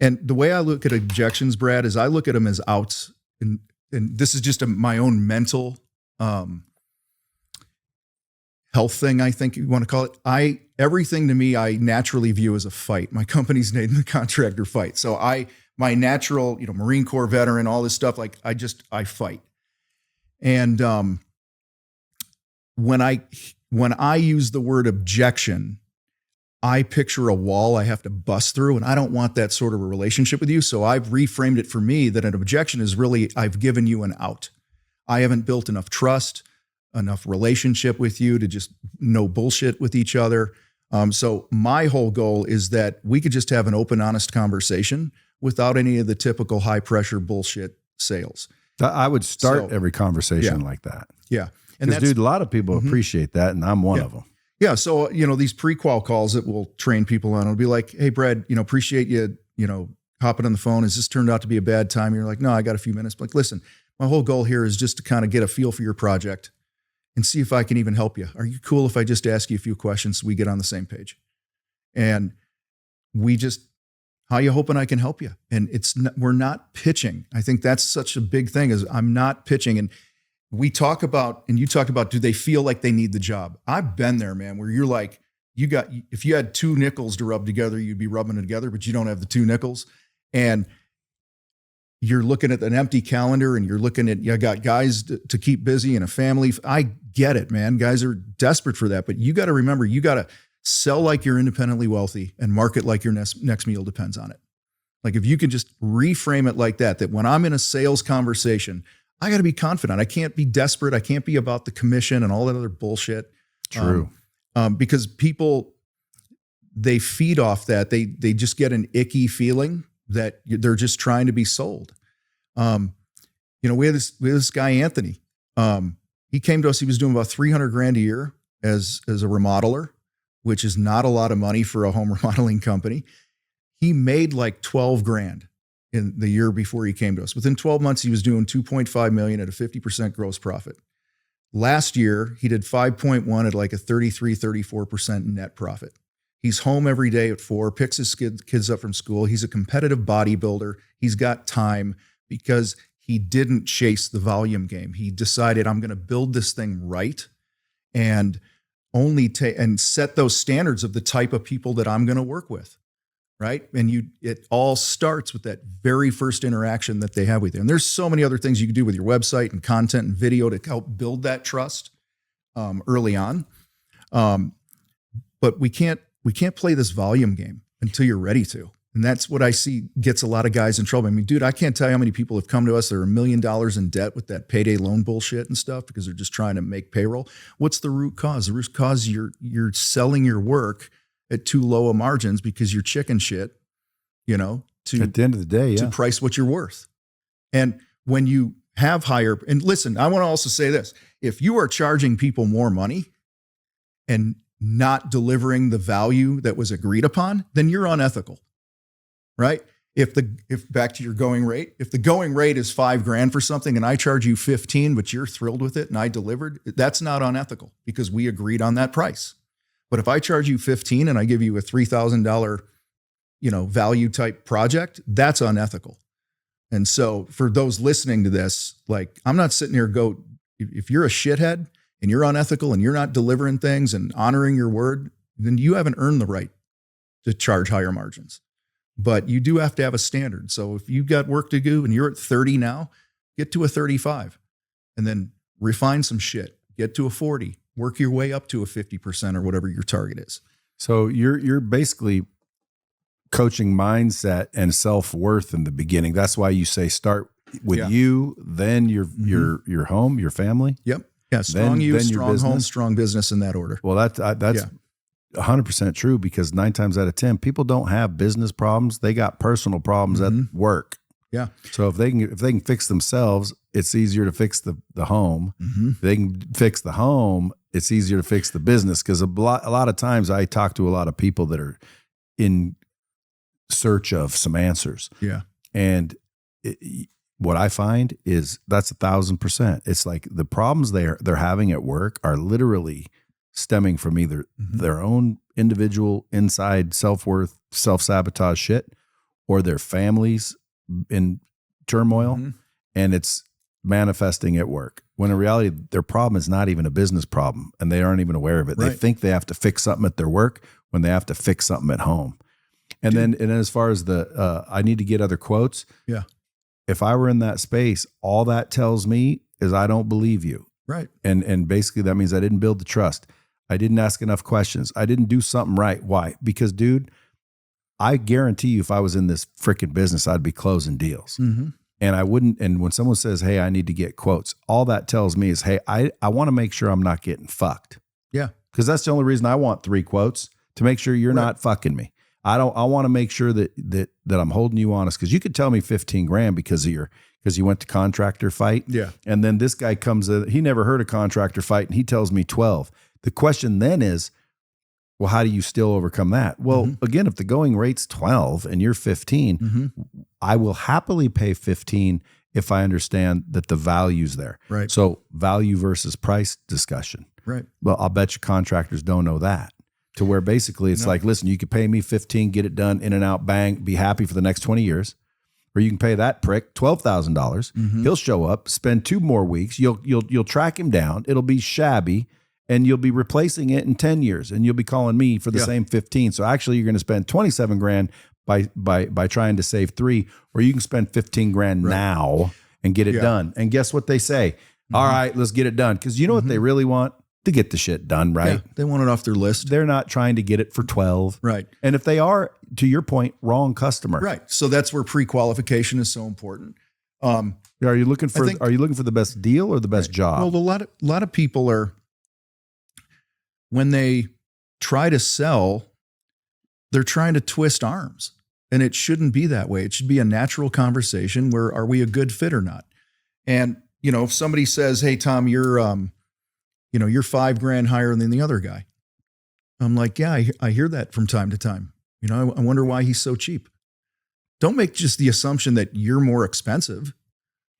And the way I look at objections, Brad, is I look at them as outs. And this is just my own mental health thing, I think you want to call it. Everything to me, I naturally view as a fight. My company's named the Contractor Fight. So my natural, Marine Corps veteran, all this stuff, like I fight. And when I use the word objection, I picture a wall I have to bust through, and I don't want that sort of a relationship with you. So I've reframed it for me that an objection is really, I've given you an out. I haven't built enough trust, enough relationship with you to just no bullshit with each other. So my whole goal is that we could just have an open, honest conversation without any of the typical high pressure bullshit sales. I would start every conversation like that. Yeah. And dude, a lot of people appreciate that. And I'm one of them. Yeah. So, these pre-qual calls that we'll train people on, it'll be like, hey, Brad, appreciate you, hopping on the phone. Has this turned out to be a bad time? You're like, no, I got a few minutes. Like, listen, my whole goal here is just to kind of get a feel for your project and see if I can even help you. Are you cool if I just ask you a few questions so we get on the same page? And how you hoping I can help you? And we're not pitching. I think that's such a big thing is I'm not pitching. And we talk about, and you talk about, do they feel like they need the job? I've been there, man, where you're like, if you had two nickels to rub together, you'd be rubbing it together, but you don't have the two nickels. And you're looking at an empty calendar and you got guys to keep busy and a family. I get it, man. Guys are desperate for that, but you got to remember, you got to sell like you're independently wealthy and market like your next meal depends on it. Like if you can just reframe it like that when I'm in a sales conversation, I got to be confident. I can't be desperate. I can't be about the commission and all that other bullshit. True. Because people, they feed off that. They just get an icky feeling that they're just trying to be sold. We had this guy, Anthony. He came to us, he was doing about $300,000 a year as a remodeler, which is not a lot of money for a home remodeling company. He made like $12,000 in the year before he came to us. Within 12 months, he was doing $2.5 million at a 50% gross profit. Last year, he did 5.1 at like a 33, 34% net profit. He's home every day at 4, picks his kids up from school. He's a competitive bodybuilder. He's got time because he didn't chase the volume game. He decided, I'm going to build this thing right and and set those standards of the type of people that I'm going to work with. Right. And it all starts with that very first interaction that they have with you. And there's so many other things you can do with your website and content and video to help build that trust early on. But we can't play this volume game until you're ready to. And that's what I see gets a lot of guys in trouble. I mean, dude, I can't tell you how many people have come to us that are $1 million in debt with that payday loan bullshit and stuff because they're just trying to make payroll. What's the root cause? The root cause you're selling your work at too low of margins because you're chicken shit, at the end of the day, to price what you're worth. And when you have higher, and listen, I want to also say this, if you are charging people more money and not delivering the value that was agreed upon, then you're unethical, right? If back to your going rate, if the going rate is $5,000 for something and I charge you 15, but you're thrilled with it and I delivered, that's not unethical because we agreed on that price. But if I charge you 15 and I give you a $3,000, value type project, that's unethical. And so for those listening to this, like, I'm not sitting here if you're a shithead and you're unethical and you're not delivering things and honoring your word, then you haven't earned the right to charge higher margins. But you do have to have a standard. So if you've got work to do and you're at 30 now, get to a 35 and then refine some shit, get to a 40, work your way up to a 50% or whatever your target is. So you're basically coaching mindset and self-worth in the beginning. That's why you say start with you, then your home, your family. Yep. Yeah. Strong then strong home, strong business in that order. Well, that's 100% true, because 9 times out of 10, people don't have business problems. They got personal problems at work. Yeah. So if they can fix themselves, it's easier to fix the home. If they can fix the home, it's easier to fix the business. Because a lot of times I talk to a lot of people that are in search of some answers. Yeah. And what I find is that's 1,000%. It's like the problems they're having at work are literally stemming from either their own individual inside self-worth, self-sabotage shit, or their families in turmoil, and it's manifesting at work. When in reality, their problem is not even a business problem, and they aren't even aware of it. Right. They think they have to fix something at their work when they have to fix something at home. And then as far as I need to get other quotes. Yeah. If I were in that space, all that tells me is I don't believe you. Right. And basically that means I didn't build the trust. I didn't ask enough questions. I didn't do something right. Why? Because, dude, I guarantee you if I was in this freaking business, I'd be closing deals. And I wouldn't. And when someone says, hey, I need to get quotes, all that tells me is, hey, I want to make sure I'm not getting fucked. Yeah. Because that's the only reason I want 3 quotes, to make sure you're not fucking me. I want to make sure that I'm holding you honest, because you could tell me $15,000 because you went to Contractor Fight. Yeah. And then this guy comes in, he never heard of Contractor Fight, and he tells me 12. The question then is, well, how do you still overcome that? Well, again, if the going rate's 12 and you're 15, I will happily pay 15 if I understand that the value's there. Right. So value versus price discussion. Right. Well, I'll bet you contractors don't know that. To where basically it's like, listen, you could pay me 15, get it done, in and out, bang, be happy for the next 20 years. Or you can pay that prick $12,000. He'll show up, spend 2 more weeks. You'll track him down. It'll be shabby, and you'll be replacing it in 10 years, and you'll be calling me for the same 15. So actually you're going to spend $27,000 by trying to save 3, or you can spend $15,000 now and get it done. And guess what they say? All right, let's get it done. Because you know what they really want? To get the shit done, right? Yeah, they want it off their list. They're not trying to get it for 12. Right. And if they are, to your point, wrong customer. Right. So that's where pre-qualification is so important. Are you looking for the best deal or the best job? Well, a lot of people are, when they try to sell, they're trying to twist arms. And it shouldn't be that way. It should be a natural conversation where, are we a good fit or not? And, if somebody says, hey, Tom, you're $5,000 higher than the other guy. I'm like, yeah, I hear that from time to time. I wonder why he's so cheap. Don't make just the assumption that you're more expensive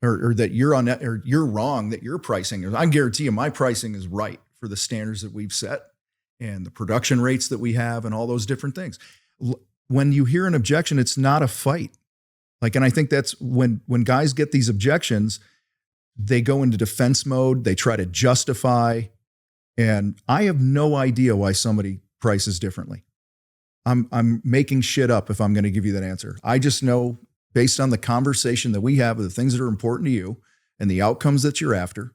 or that you're wrong, that your pricing is. I guarantee you my pricing is right for the standards that we've set and the production rates that we have and all those different things. When you hear an objection, it's not a fight. And I think that's when guys get these objections, they go into defense mode. They try to justify. And I have no idea why somebody prices differently. I'm making shit up if I'm going to give you that answer. I just know, based on the conversation that we have, the things that are important to you and the outcomes that you're after,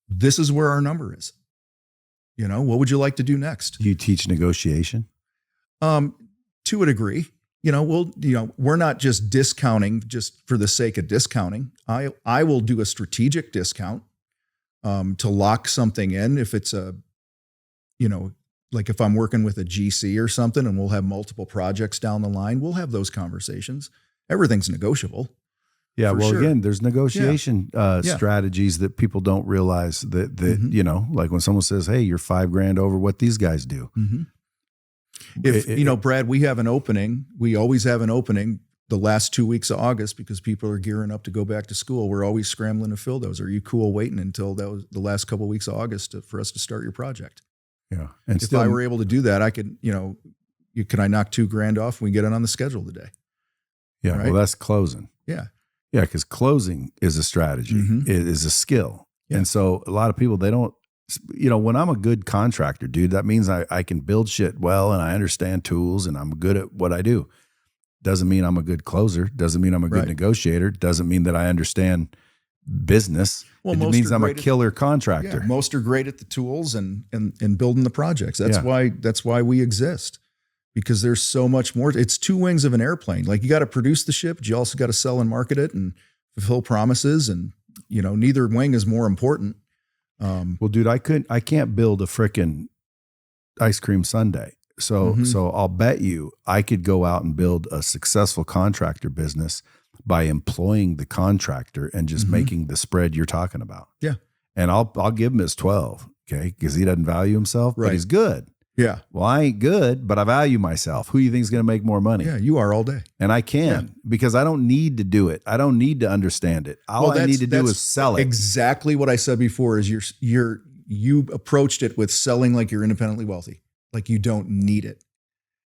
this is where our number is. What would you like to do next? Do you teach negotiation? To a degree. We're not just discounting just for the sake of discounting. I will do a strategic discount to lock something in. If it's if I'm working with a GC or something and we'll have multiple projects down the line, we'll have those conversations. Everything's negotiable. Yeah. For Well, sure. again, there's negotiation strategies that people don't realize that, you know, like when someone says, hey, you're $5,000 over what these guys do. If, Brad, we have an opening, we always have an opening the last 2 weeks of August because people are gearing up to go back to school. We're always scrambling to fill those. Are you cool waiting until that was the last couple of weeks of August for us to start your project? Yeah. And if I were able to do that, I could, could I knock $2,000 off and we get it on the schedule today? Yeah. Right? Well, that's closing. Yeah. Yeah. Because closing is a strategy. It is a skill. Yeah. And so a lot of people, they don't, when I'm a good contractor, dude, that means I can build shit well and I understand tools and I'm good at what I do. Doesn't mean I'm a good closer. Doesn't mean I'm a good negotiator. Doesn't mean that I understand business. Well, it means I'm a killer contractor. Yeah, most are great at the tools and building the projects. That's why we exist, because there's so much more. It's two wings of an airplane. Like you got to produce the ship, but you also got to sell and market it and fulfill promises. And neither wing is more important. Well, dude, I can't build a frickin' ice cream sundae. So I'll bet you I could go out and build a successful contractor business by employing the contractor and just making the spread you're talking about. Yeah. And I'll give him his 12, okay? Because he doesn't value himself, but he's good. Yeah. Well, I ain't good, but I value myself. Who do you think is going to make more money? Yeah, you are all day. And I can because I don't need to do it. I don't need to understand it. All I need to do is sell it. Exactly what I said before is you approached it with selling like you're independently wealthy, like you don't need it.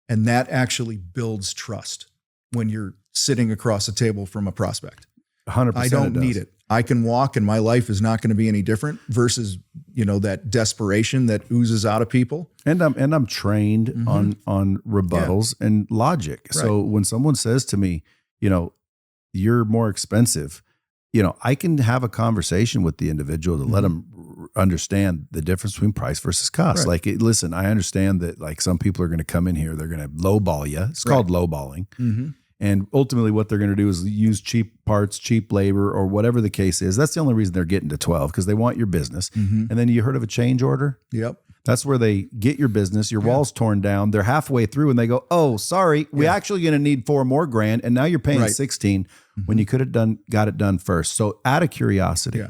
And that actually builds trust when you're sitting across a table from a prospect. 100%. I don't need it. I can walk and my life is not going to be any different versus, that desperation that oozes out of people. And I'm trained on rebuttals and logic. Right. So when someone says to me, you're more expensive, I can have a conversation with the individual to let them understand the difference between price versus cost. Right. Like, listen, I understand that like some people are going to come in here, they're going to lowball you. It's called lowballing. And ultimately what they're going to do is use cheap parts, cheap labor, or whatever the case is. That's the only reason they're getting to 12 because they want your business. And then you heard of a change order? Yep. That's where they get your business, your wall's torn down. They're halfway through and they go, oh, sorry, we actually going to need $4 more grand. And now you're paying 16 when you could have got it done first. So out of curiosity,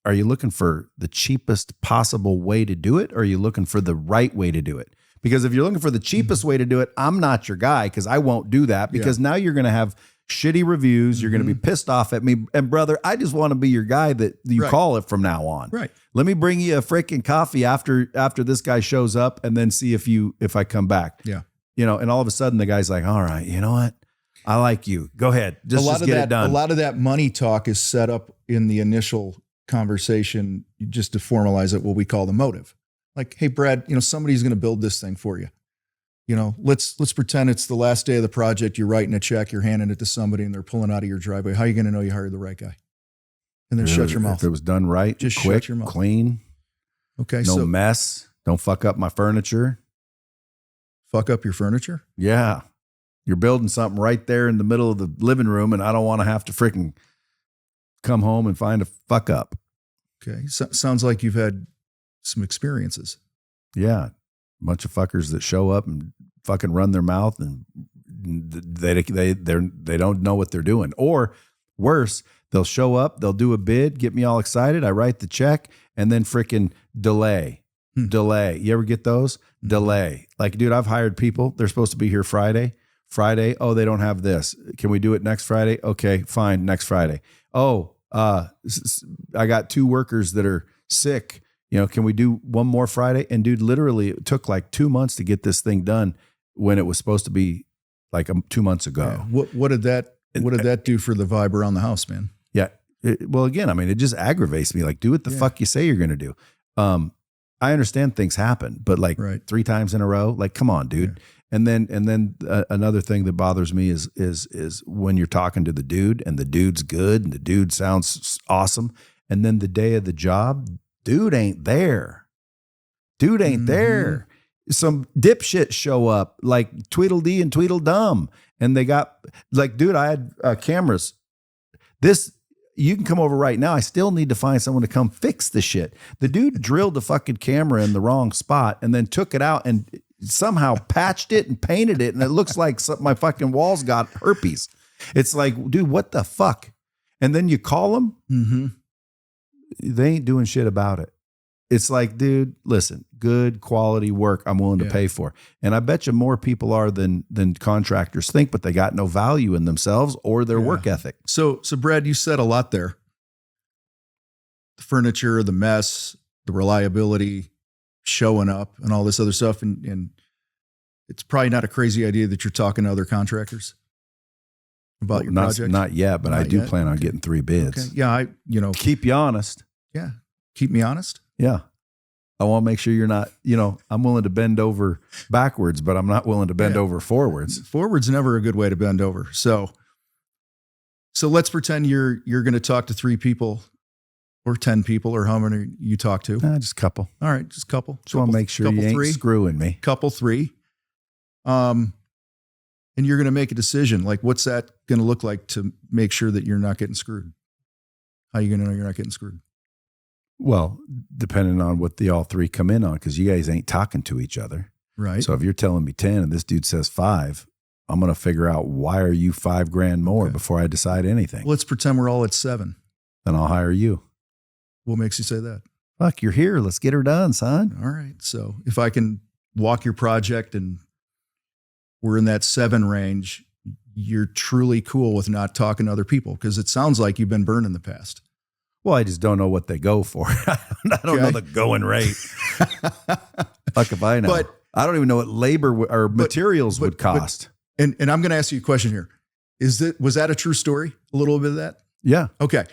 are you looking for the cheapest possible way to do it? Or are you looking for the right way to do it? Because if you're looking for the cheapest way to do it, I'm not your guy because I won't do that because now you're going to have shitty reviews. You're going to be pissed off at me. And brother, I just want to be your guy that you call it from now on. Right. Let me bring you a freaking coffee after this guy shows up and then see if I come back. Yeah. And all of a sudden the guy's like, all right, you know what? I like you. Go ahead. Just get it done. A lot of that money talk is set up in the initial conversation just to formalize it, what we call the motive. Like, hey, Brad, somebody's going to build this thing for you. Let's pretend it's the last day of the project. You're writing a check, you're handing it to somebody and they're pulling out of your driveway. How are you going to know you hired the right guy? And then shut your mouth. If it was done right, just quick, shut your mouth. Clean. Okay. No mess. Don't fuck up my furniture. Fuck up your furniture? Yeah. You're building something right there in the middle of the living room and I don't want to have to freaking come home and find a fuck up. Okay. Sounds like you've had some experiences. Yeah. A bunch of fuckers that show up and fucking run their mouth and they don't know what they're doing. Or worse, they'll show up, they'll do a bid, get me all excited. I write the check and then freaking delay. You ever get those? Delay. Like, dude, I've hired people. They're supposed to be here Friday. Oh, they don't have this. Can we do it next Friday? Okay, fine. Next Friday. Oh, I got 2 workers that are sick. Can we do one more Friday? And dude, literally it took like 2 months to get this thing done when it was supposed to be like 2 months ago. Yeah. What did that do for the vibe around the house, man? Yeah. Well, again, I mean, it just aggravates me. Like, do what the fuck you say you're going to do. I understand things happen, but like 3 times in a row, like, come on, dude. Yeah. And then another thing that bothers me is when you're talking to the dude and the dude's good and the dude sounds awesome. And then the day of the job, dude ain't there. There. Some dipshits show up like Tweedledee and Tweedledum. And they got like, dude, I had cameras. You can come over right now. I still need to find someone to come fix the shit. The dude drilled the fucking camera in the wrong spot and then took it out and somehow patched it and painted it. And it looks like my fucking walls got herpes. It's like, dude, what the fuck? And then you call them, Mm-hmm. they ain't doing shit about it. It's like, dude, listen, good quality work I'm willing to pay for. And I bet you more people are than contractors think, but they got no value in themselves or their work ethic. So Brad, you said a lot there. The furniture, the mess, the reliability, showing up, and all this other stuff. And it's probably not a crazy idea that you're talking to other contractors about your project. Not yet, but I do plan on getting 3 bids. Okay. Yeah, keep you honest. Yeah, keep me honest. Yeah. I want to make sure you're not, I'm willing to bend over backwards, but I'm not willing to bend over forwards. Forward's never a good way to bend over. So let's pretend you're going to talk to 3 people or 10 people or how many you talk to. Just a couple. All right, just a couple. Just want to make sure you ain't screwing me. Couple 3. And you're going to make a decision. Like, what's that going to look like to make sure that you're not getting screwed? How are you going to know you're not getting screwed? Well, depending on what the all 3 come in on, because you guys ain't talking to each other. Right. So if you're telling me 10 and this dude says 5, I'm going to figure out why are you $5,000 more before I decide anything. Let's pretend we're all at 7. Then I'll hire you. What makes you say that? Fuck, you're here. Let's get her done, son. All right. So if I can walk your project and we're in that 7 range, you're truly cool with not talking to other people, because it sounds like you've been burned in the past. Well, I just don't know what they go for. I don't know the going rate. Fuck if I know. But I don't even know what labor or materials would cost. And I'm going to ask you a question here. Was that a true story? A little bit of that? Yeah. Okay.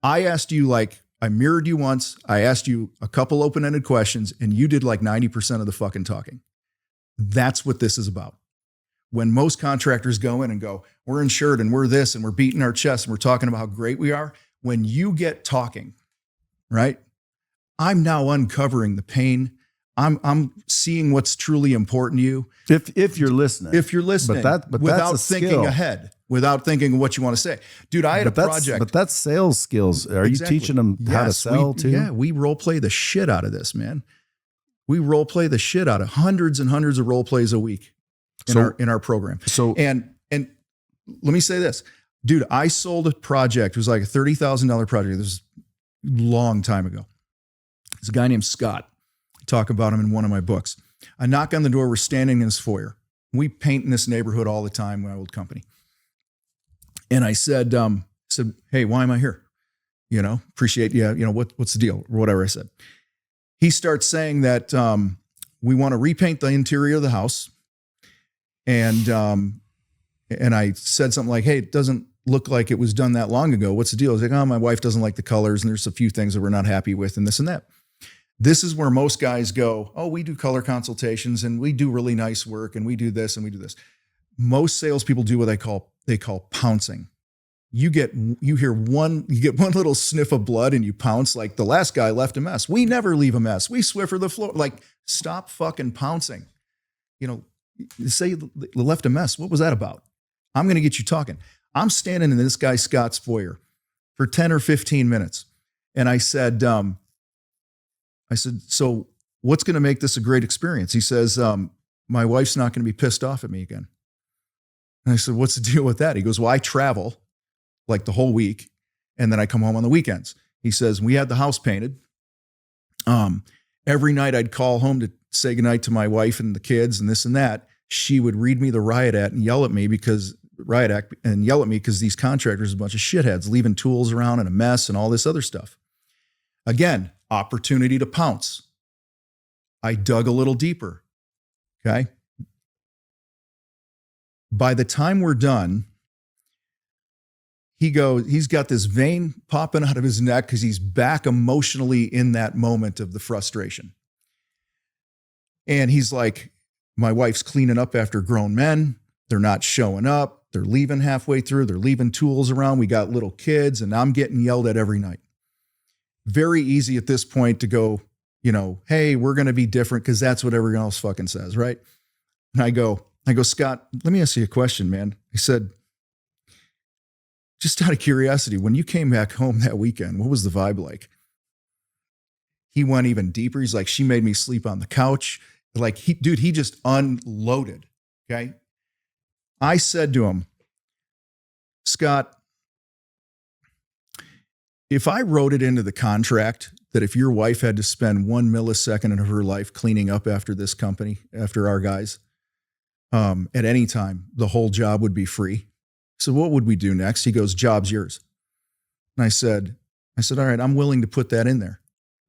I asked you, I mirrored you once. I asked you a couple open-ended questions and you did 90% of the fucking talking. That's what this is about. When most contractors go in and go, we're insured and we're this and we're beating our chest and we're talking about how great we are. When you get talking, right? I'm now uncovering the pain. I'm seeing what's truly important to you. If you're listening. If you're listening, but without that's a thinking skill. ahead, without thinking of what you want to say. Dude, I had a project. But that's sales skills. Are you teaching them how to sell too? Yeah, we role play the shit out of this, man. We role play the shit out of hundreds and hundreds of role plays a week in our program. So and let me say this. Dude, I sold a project. It was like a $30,000 project. This was a long time ago. There's a guy named Scott. I talk about him in one of my books. I knock on the door. We're standing in his foyer. We paint in this neighborhood all the time, my old company. And I said, hey, why am I here? Appreciate, what's the deal? Or whatever I said. He starts saying that we want to repaint the interior of the house. And I said something like, hey, it doesn't look like it was done that long ago. What's the deal? He's like, oh, my wife doesn't like the colors and there's a few things that we're not happy with and this and that. This is where most guys go, oh, we do color consultations and we do really nice work and we do this and we do this. Most salespeople do what they call pouncing. You get one little sniff of blood and you pounce like the last guy left a mess. We never leave a mess. We Swiffer the floor. Like, stop fucking pouncing. Say you left a mess. What was that about? I'm going to get you talking. I'm standing in this guy Scott's foyer for 10 or 15 minutes. And I said, so what's going to make this a great experience? He says, my wife's not going to be pissed off at me again. And I said, what's the deal with that? He goes, well, I travel like the whole week and then I come home on the weekends. He says, we had the house painted. Every night I'd call home to say goodnight to my wife and the kids and this and that. She would read me the riot act and yell at me because these contractors are a bunch of shitheads leaving tools around and a mess and all this other stuff. Again, opportunity to pounce. I dug a little deeper. Okay. By the time we're done, he's got this vein popping out of his neck because he's back emotionally in that moment of the frustration. And he's like, my wife's cleaning up after grown men. They're not showing up. They're leaving halfway through. They're leaving tools around. We got little kids and I'm getting yelled at every night. Very easy at this point to go, hey, we're going to be different because that's what everyone else fucking says, right? And I go, Scott, let me ask you a question, man. I said, just out of curiosity, when you came back home that weekend, what was the vibe like? He went even deeper. He's like, she made me sleep on the couch. Like, he just unloaded. Okay. I said to him, Scott, if I wrote it into the contract that if your wife had to spend 1 millisecond of her life cleaning up after this company, after our guys, at any time, the whole job would be free. So what would we do next? He goes, job's yours. And I said, all right, I'm willing to put that in there.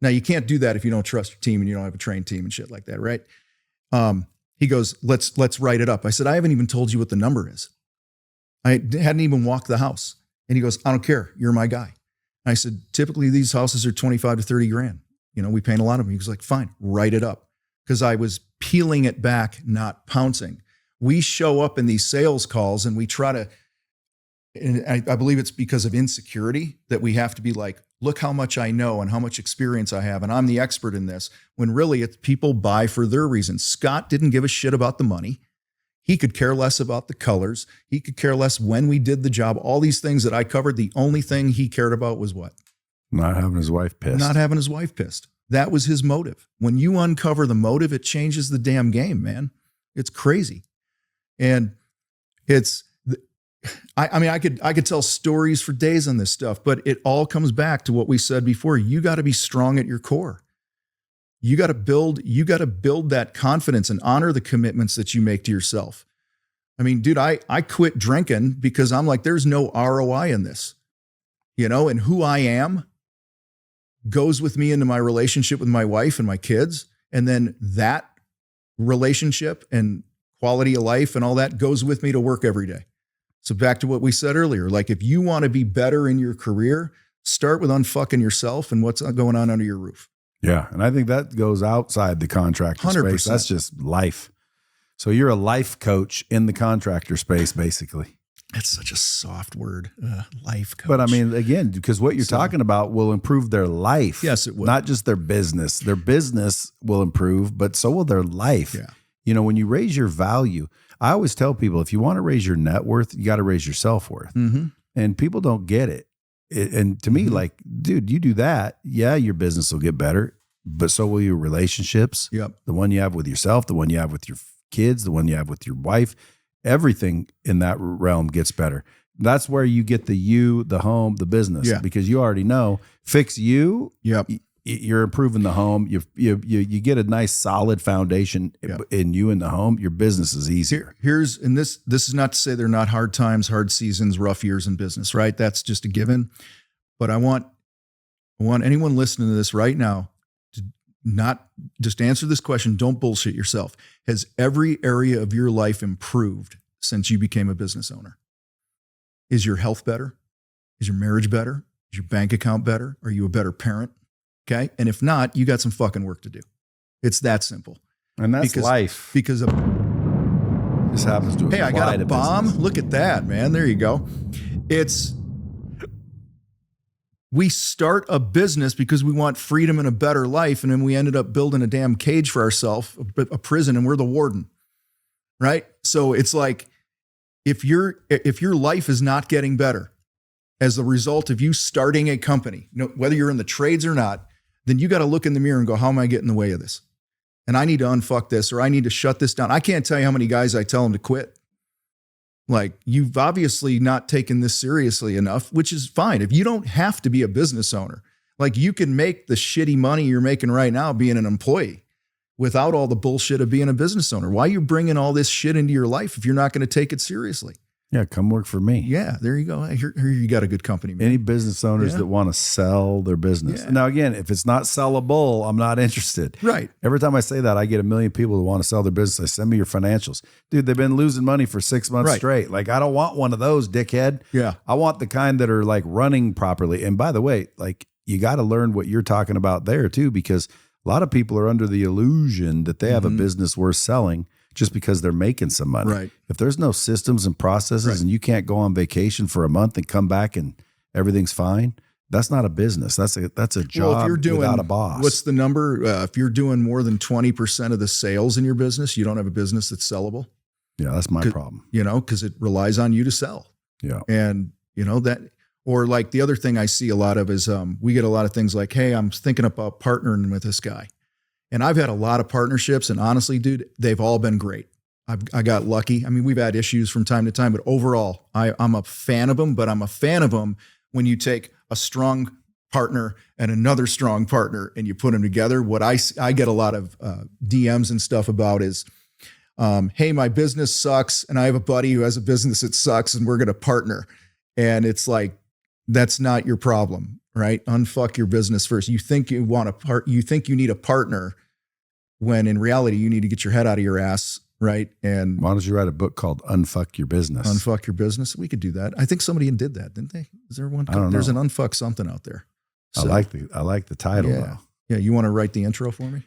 Now you can't do that if you don't trust your team and you don't have a trained team and shit like that, right? He goes, let's write it up. I said, I haven't even told you what the number is. I hadn't even walked the house. And he goes, I don't care. You're my guy. I said, typically these houses are 25 to 30 grand. You know, we paint a lot of them. He was like, fine, write it up. Because I was peeling it back, not pouncing. We show up in these sales calls and we try to, and I believe it's because of insecurity that we have to be like, look how much I know and how much experience I have. And I'm the expert in this. When really it's people buy for their reasons. Scott didn't give a shit about the money. He could care less about the colors. He could care less when we did the job. All these things that I covered, the only thing he cared about was what? Not having his wife pissed. Not having his wife pissed. That was his motive. When you uncover the motive, it changes the damn game, man. It's crazy. And it's, I mean, I could tell stories for days on this stuff, but it all comes back to what we said before. You got to be strong at your core. You got to build that confidence and honor the commitments that you make to yourself. I mean, dude, I quit drinking because I'm like, there's no ROI in this, you know, and who I am goes with me into my relationship with my wife and my kids. And then that relationship and quality of life and all that goes with me to work every day. So back to what we said earlier, like if you want to be better in your career, start with unfucking yourself and what's going on under your roof. Yeah. And I think that goes outside the contractor 100%. space. That's just life. So you're a life coach in the contractor space, basically. That's such a soft word, life coach. But I mean, again, because what you're talking about will improve their life. Yes, it will. Not just their business. Their business will improve, but so will their life. Yeah. You know, when you raise your value, I always tell people, if you want to raise your net worth, you got to raise your self-worth. Mm-hmm. And people don't get it. And to me, like, dude, you do that, yeah, your business will get better, but so will your relationships. Yep. The one you have with yourself, the one you have with your kids, the one you have with your wife, everything in that realm gets better. That's where you get the you, the home, the business, because you already know, fix you. Yep. You're improving the home. You get a nice solid foundation in you and the home. Your business is easier. This is not to say they're not hard times, hard seasons, rough years in business, right? That's just a given. But I want anyone listening to this right now to not just answer this question. Don't bullshit yourself. Has every area of your life improved since you became a business owner? Is your health better? Is your marriage better? Is your bank account better? Are you a better parent? Okay. And if not, you got some fucking work to do. It's that simple. And that's life. Because this happens to I got a bomb. Business. Look at that, man. There you go. We start a business because we want freedom and a better life. And then we ended up building a damn cage for ourselves, a prison, and we're the warden. Right. So it's like, if your life is not getting better as a result of you starting a company, whether you're in the trades or not, then you got to look in the mirror and go, how am I getting in the way of this? And I need to unfuck this, or I need to shut this down. I can't tell you how many guys I tell them to quit. Like, you've obviously not taken this seriously enough, which is fine. If you don't have to be a business owner, like, you can make the shitty money you're making right now being an employee without all the bullshit of being a business owner. Why are you bringing all this shit into your life if you're not going to take it seriously? Yeah, come work for me. Yeah, there you go. Here you got a good company, man. Any business owners that want to sell their business. Yeah. Now, again, if it's not sellable, I'm not interested. Right. Every time I say that, I get a million people who want to sell their business. I send me your financials. Dude, they've been losing money for 6 months straight. Like, I don't want one of those, dickhead. Yeah. I want the kind that are like running properly. And by the way, like, you got to learn what you're talking about there too, because a lot of people are under the illusion that they have a business worth selling just because they're making some money. Right. If there's no systems and processes and you can't go on vacation for a month and come back and everything's fine, that's not a business. That's a job without a boss. What's the number? If you're doing more than 20% of the sales in your business, you don't have a business that's sellable. Yeah, that's my problem. Because it relies on you to sell. Yeah. And that, or like the other thing I see a lot of is we get a lot of things like, hey, I'm thinking about partnering with this guy. And I've had a lot of partnerships, and honestly, dude, they've all been great. I got lucky. I mean, we've had issues from time to time, but overall, I'm a fan of them. But I'm a fan of them when you take a strong partner and another strong partner and you put them together. What I get a lot of DMs and stuff about is, hey, my business sucks, and I have a buddy who has a business that sucks, and we're going to partner. And it's like, that's not your problem, right? Unfuck your business first. You think you need a partner, when in reality you need to get your head out of your ass. Right. And why don't you write a book called Unfuck Your Business? Unfuck Your Business. We could do that. I think somebody did that, didn't they? Is there one? I don't know. There's an Unfuck something out there. So, I like the title though. Yeah. You want to write the intro for me?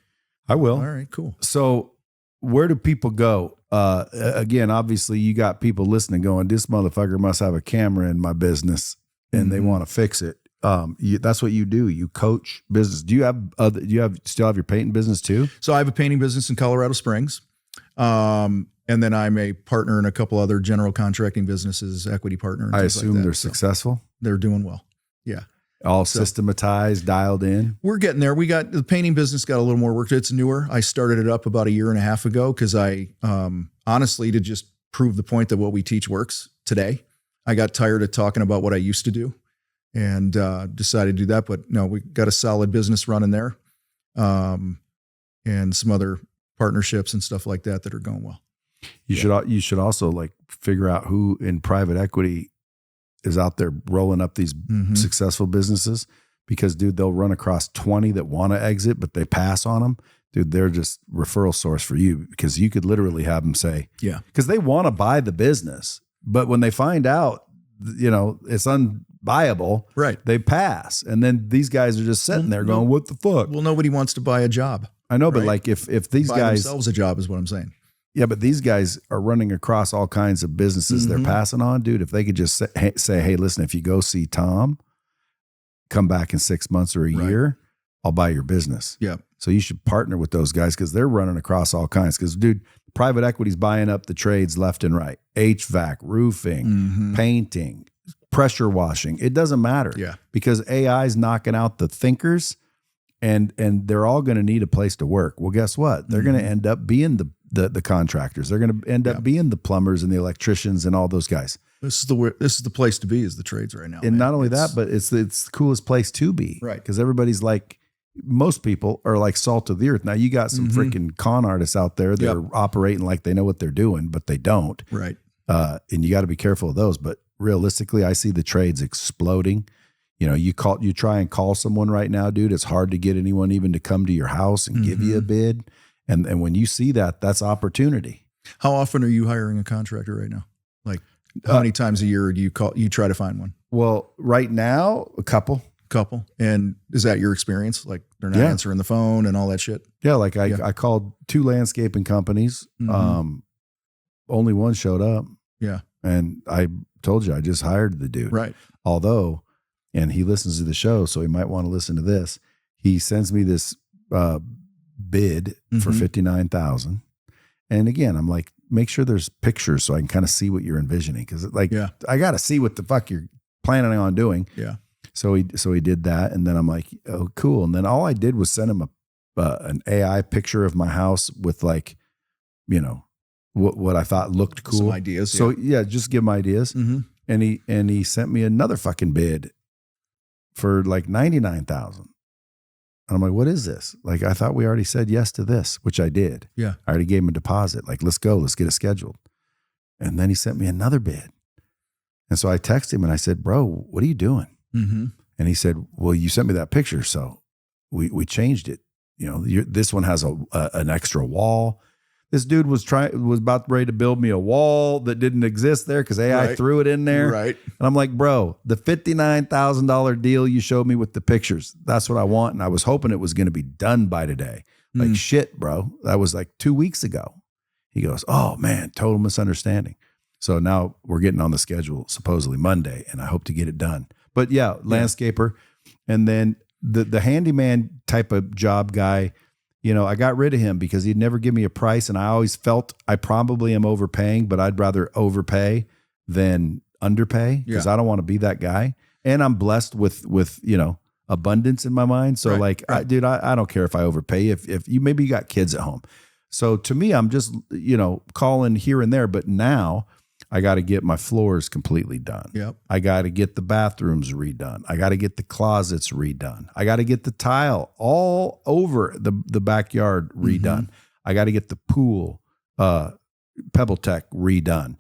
I will. All right, cool. So where do people go? Again, obviously you got people listening going, this motherfucker must have a camera in my business and they want to fix it. That's what you do. You coach business. Do you still have your painting business too? So I have a painting business in Colorado Springs. And then I'm a partner in a couple other general contracting businesses, equity partner. And I things assume like that. they're successful. They're doing well. Yeah. All systematized, dialed in. We're getting there. We got the painting business got a little more work. It's newer. I started it up about 1.5 years ago because I, honestly, to just prove the point that what we teach works today. I got tired of talking about what I used to do and decided to do that. But no, we got a solid business running there, and some other partnerships and stuff like that are going well. You should also like figure out who in private equity is out there rolling up these successful businesses, because dude, they'll run across 20 that want to exit, but they pass on them. Dude, they're just referral source for you, because you could literally have them say, yeah, because they want to buy the business, but when they find out, it's unbuyable, right? They pass. And then these guys are just sitting there going, what the fuck? Well, nobody wants to buy a job. I know, but like if these buy guys themselves a job is what I'm saying. Yeah, but these guys are running across all kinds of businesses they're passing on, dude. If they could just say, hey, listen, if you go see Tom, come back in 6 months or a year, I'll buy your business. Yeah. So you should partner with those guys, because they're running across all kinds. Because, dude, private equity's buying up the trades left and right. HVAC, roofing, painting, pressure washing. It doesn't matter. Yeah. Because AI is knocking out the thinkers, and they're all going to need a place to work. Well, guess what? They're going to end up being the contractors. They're going to end up being the plumbers and the electricians and all those guys. This is the place to be, is the trades right now. And not only that, but it's the coolest place to be. Right. Because everybody's like, most people are like salt of the earth. Now you got some freaking con artists out there that are operating like they know what they're doing, but they don't. Right. And you got to be careful of those. But realistically, I see the trades exploding. You try and call someone right now, dude. It's hard to get anyone even to come to your house and give you a bid. And when you see that, that's opportunity. How often are you hiring a contractor right now? Like how many times a year do you try to find one? Well, right now, a couple. And is that your experience? Like they're not answering the phone and all that shit? Yeah. Like I called 2 landscaping companies. Only one showed up. Yeah. And I told you, I just hired the dude. Right. Although, and he listens to the show, so he might want to listen to this. He sends me this, bid for $59,000. And again, I'm like, make sure there's pictures so I can kind of see what you're envisioning. Cause I got to see what the fuck you're planning on doing. Yeah. So he did that. And then I'm like, oh, cool. And then all I did was send him an AI picture of my house with like, what I thought looked cool. Some ideas. So just give him ideas. And he sent me another fucking bid for like $99,000. And I'm like, what is this? Like, I thought we already said yes to this, which I did. Yeah. I already gave him a deposit. Like, let's go. Let's get it scheduled. And then he sent me another bid. And so I texted him and I said, bro, what are you doing? And he said, well, you sent me that picture. So we changed it. This one has an extra wall. This dude was about ready to build me a wall that didn't exist there because AI threw it in there. Right. And I'm like, bro, the $59,000 deal you showed me with the pictures, that's what I want. And I was hoping it was going to be done by today. Like shit, bro. That was like 2 weeks ago. He goes, oh man, total misunderstanding. So now we're getting on the schedule, supposedly Monday, and I hope to get it done. But yeah, landscaper. And then the handyman type of job guy, I got rid of him because he'd never give me a price. And I always felt I probably am overpaying, but I'd rather overpay than underpay because I don't want to be that guy. And I'm blessed with abundance in my mind. So I don't care if I overpay if you got kids at home. So to me, I'm just, calling here and there, but now I got to get my floors completely done. Yep. I got to get the bathrooms redone. I got to get the closets redone. I got to get the tile all over the backyard redone. I got to get the pool, Pebble Tech redone.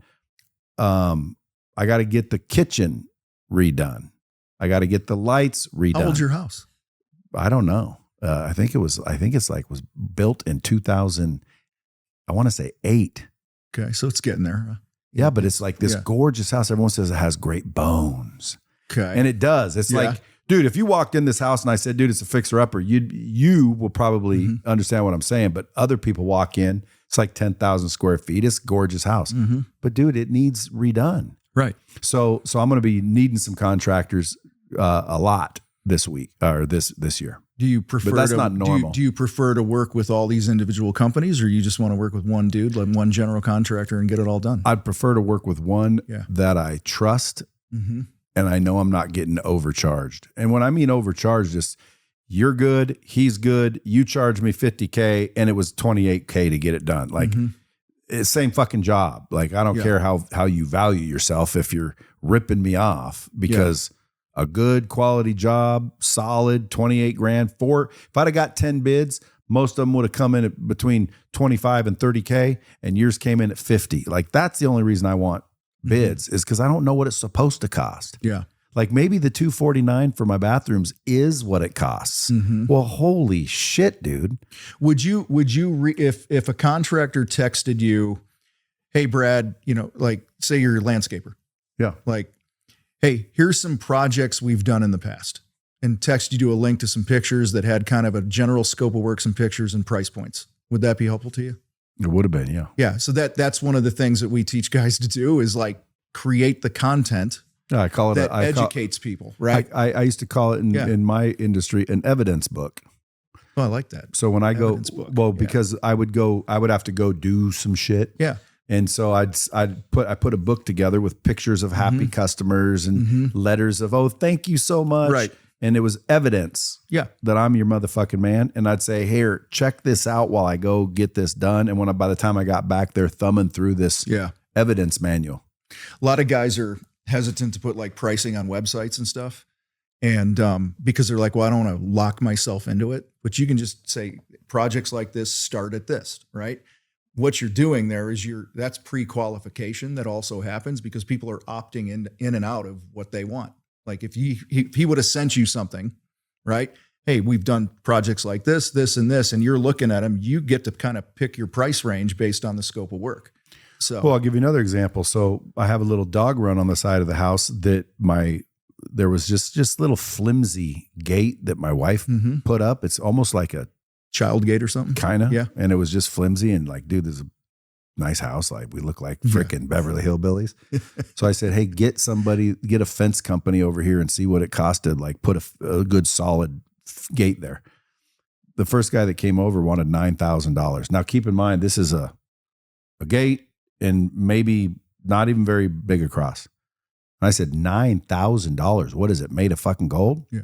I got to get the kitchen redone. I got to get the lights redone. How old's your house? I don't know. I think was built in 2000. I want to say 8. Okay. So it's getting there. Huh? Yeah. But it's like this gorgeous house. Everyone says it has great bones. Okay. And it does. It's like, dude, if you walked in this house and I said, dude, it's a fixer upper, you will probably understand what I'm saying. But other people walk in, it's like 10,000 square feet. It's a gorgeous house, but dude, it needs redone. Right. So I'm going to be needing some contractors a lot this week or this year. Do you prefer? But that's not normal. Do you prefer to work with all these individual companies, or you just want to work with one dude, like one general contractor, and get it all done? I'd prefer to work with one that I trust, and I know I'm not getting overcharged. And when I mean overcharged, just you're good, he's good. You charge me $50K, and it was $28K to get it done. Like it's same fucking job. Like I don't care how you value yourself if you're ripping me off because. A good quality job, solid, 28 grand. If I'd have got 10 bids, most of them would have come in at between 25 and 30K, and yours came in at 50. Like that's the only reason I want bids is because I don't know what it's supposed to cost. Yeah. Like maybe the $249 for my bathrooms is what it costs. Well, holy shit, dude. Would you if a contractor texted you, hey Brad, like say you're a landscaper. Yeah. Like, hey, here's some projects we've done in the past, and text you to a link to some pictures that had kind of a general scope of work, some pictures and price points. Would that be helpful to you? It would have been, yeah. Yeah. So that's one of the things that we teach guys to do is like create the content I call it that educates people, right? I used to call it in my industry an evidence book. Oh, I like that. So when I Evidence go, book. because I would have to go do some shit. Yeah. And so I put a book together with pictures of happy customers and letters of, oh, thank you so much. Right. And it was evidence that I'm your motherfucking man. And I'd say, here, check this out while I go get this done. And by the time I got back, they're thumbing through this evidence manual. A lot of guys are hesitant to put like pricing on websites and stuff. And because they're like, well, I don't want to lock myself into it. But you can just say projects like this start at this, right? What you're doing there is that's pre-qualification that also happens because people are opting in and out of what they want. Like if he would have sent you something, right? Hey, we've done projects like this, this, and this, and you're looking at them, you get to kind of pick your price range based on the scope of work. So, well, I'll give you another example. So I have a little dog run on the side of the house that there was just little flimsy gate that my wife put up. It's almost like a child gate or something. Kind of. Yeah. And it was just flimsy and like, dude, there's a nice house. Like we look like freaking Beverly Hillbillies. So I said, hey, get a fence company over here and see what it costed. Like put a good solid gate there. The first guy that came over wanted $9,000. Now keep in mind, this is a gate and maybe not even very big across. And I said, $9,000. What is it? Made of fucking gold? Yeah.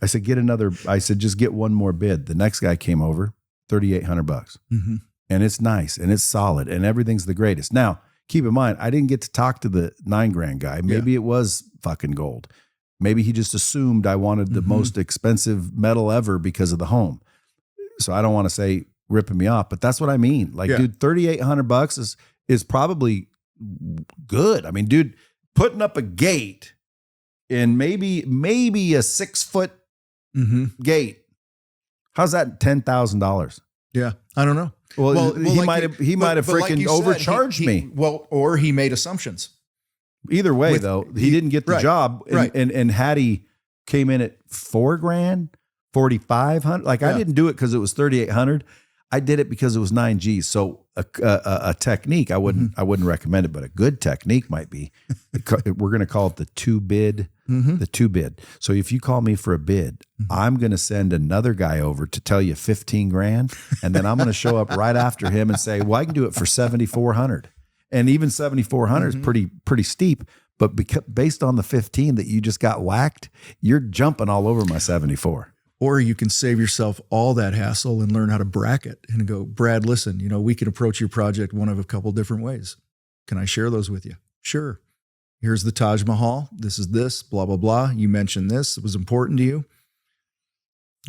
I said, just get one more bid. The next guy came over, $3,800. And it's nice and it's solid and everything's the greatest. Now, keep in mind, I didn't get to talk to the $9,000 guy. Maybe it was fucking gold. Maybe he just assumed I wanted the most expensive metal ever because of the home. So I don't want to say ripping me off, but that's what I mean. Like, dude, $3,800 is probably good. I mean, dude, putting up a gate in maybe a 6-foot gate. How's that $10,000? Yeah, I don't know. Well, he might have freaking overcharged me. Or he made assumptions. Either way, though, he didn't get the job. And had he came in at $4,000, $4,500, like I didn't do it because it was $3,800. I did it because it was 9Gs. So a technique, I wouldn't recommend it, but a good technique might be, we're going to call it the two bid. The two bid. So if you call me for a bid, I'm going to send another guy over to tell you $15,000. And then I'm going to show up right after him and say, well, I can do it for $7,400. And even $7,400 is pretty steep. But based on the 15 that you just got whacked, you're jumping all over my 74. Or you can save yourself all that hassle and learn how to bracket and go, Brad, listen, we can approach your project one of a couple different ways. Can I share those with you? Sure. Here's the Taj Mahal. This is this, blah, blah, blah. You mentioned this. It was important to you.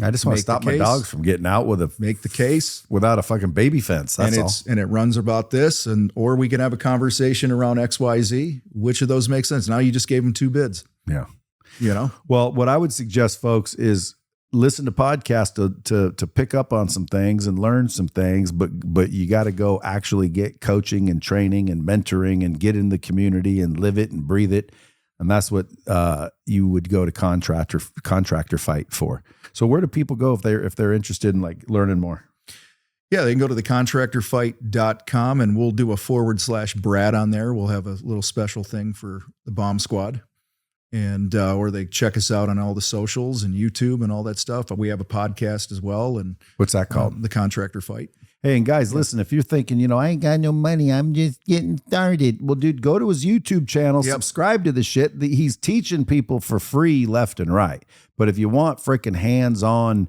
I just want to stop my dogs from getting out make the case without a fucking baby fence. That's all. And it runs about this, or we can have a conversation around XYZ. Which of those makes sense? Now you just gave them 2 bids. Yeah. Well, what I would suggest, folks, is listen to podcasts to pick up on some things and learn some things, but you got to go actually get coaching and training and mentoring and get in the community and live it and breathe it. And that's what you would go to Contractor Fight for. So where do people go if they're interested in like learning more? Yeah, they can go to thecontractorfight.com and we'll do a /Brad on there. We'll have a little special thing for the Bomb Squad. And or they check us out on all the socials and YouTube and all that stuff. But we have a podcast as well. And what's that called? The Contractor Fight. Hey, and guys, listen, if you're thinking, I ain't got no money, I'm just getting started. Well, dude, go to his YouTube channel, subscribe to the shit. He's teaching people for free left and right. But if you want freaking hands-on,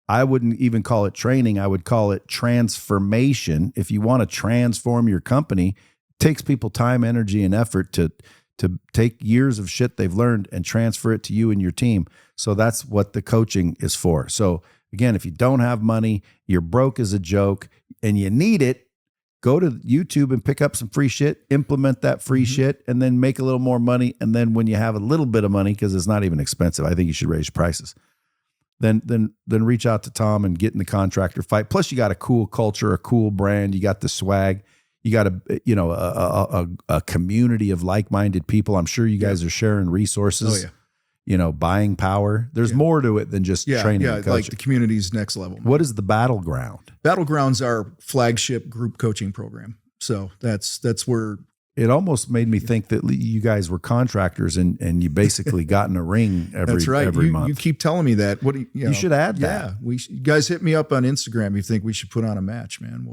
I wouldn't even call it training. I would call it transformation. If you want to transform your company, it takes people time, energy, and effort to take years of shit they've learned and transfer it to you and your team. So that's what the coaching is for. So again, if you don't have money, you're broke as a joke, and you need it, go to YouTube and pick up some free shit, implement that free shit, and then make a little more money. And then when you have a little bit of money, because it's not even expensive, I think you should raise prices. Then reach out to Tom and get in the Contractor Fight. Plus, you got a cool culture, a cool brand. You got the swag. You got a community of like-minded people. I'm sure you guys are sharing resources. Oh, yeah. Buying power. There's more to it than just training and coaching. Like the community's next level. What is the Battleground? Battleground's our flagship group coaching program. So that's where it almost made me think that you guys were contractors and you basically got in a ring every month. You keep telling me that. What do you should add that. Yeah, you guys hit me up on Instagram. If you think we should put on a match, man.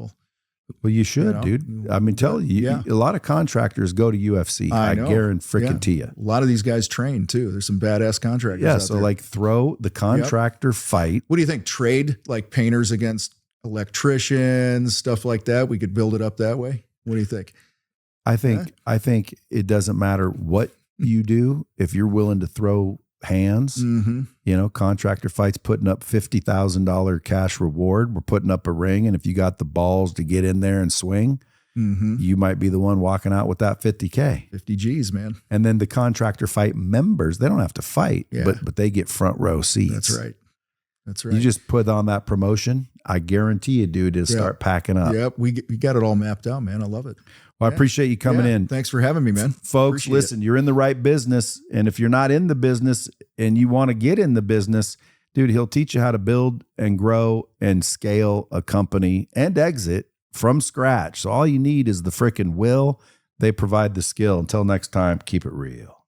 Well, you should, dude. I mean, tell you, a lot of contractors go to UFC. I guarantee you. A lot of these guys train too. There's some badass contractors. Yeah, out so there. like throw the Contractor Fight. What do you think? Trade like painters against electricians, stuff like that. We could build it up that way. What do you think? I think it doesn't matter what you do if you're willing to throw hands. Contractor Fight's putting up $50,000 cash reward. We're putting up a ring, and if you got the balls to get in there and swing, you might be the one walking out with that 50K. 50 G's, man. And then the Contractor Fight members, they don't have to fight, but they get front row seats. That's right. You just put on that promotion. I guarantee you, dude, to start packing up. Yep, we got it all mapped out, man. I love it. Well, I appreciate you coming in. Thanks for having me, man. Folks, listen, you're in the right business. And if you're not in the business and you want to get in the business, dude, he'll teach you how to build and grow and scale a company and exit from scratch. So all you need is the freaking will. They provide the skill. Until next time, keep it real.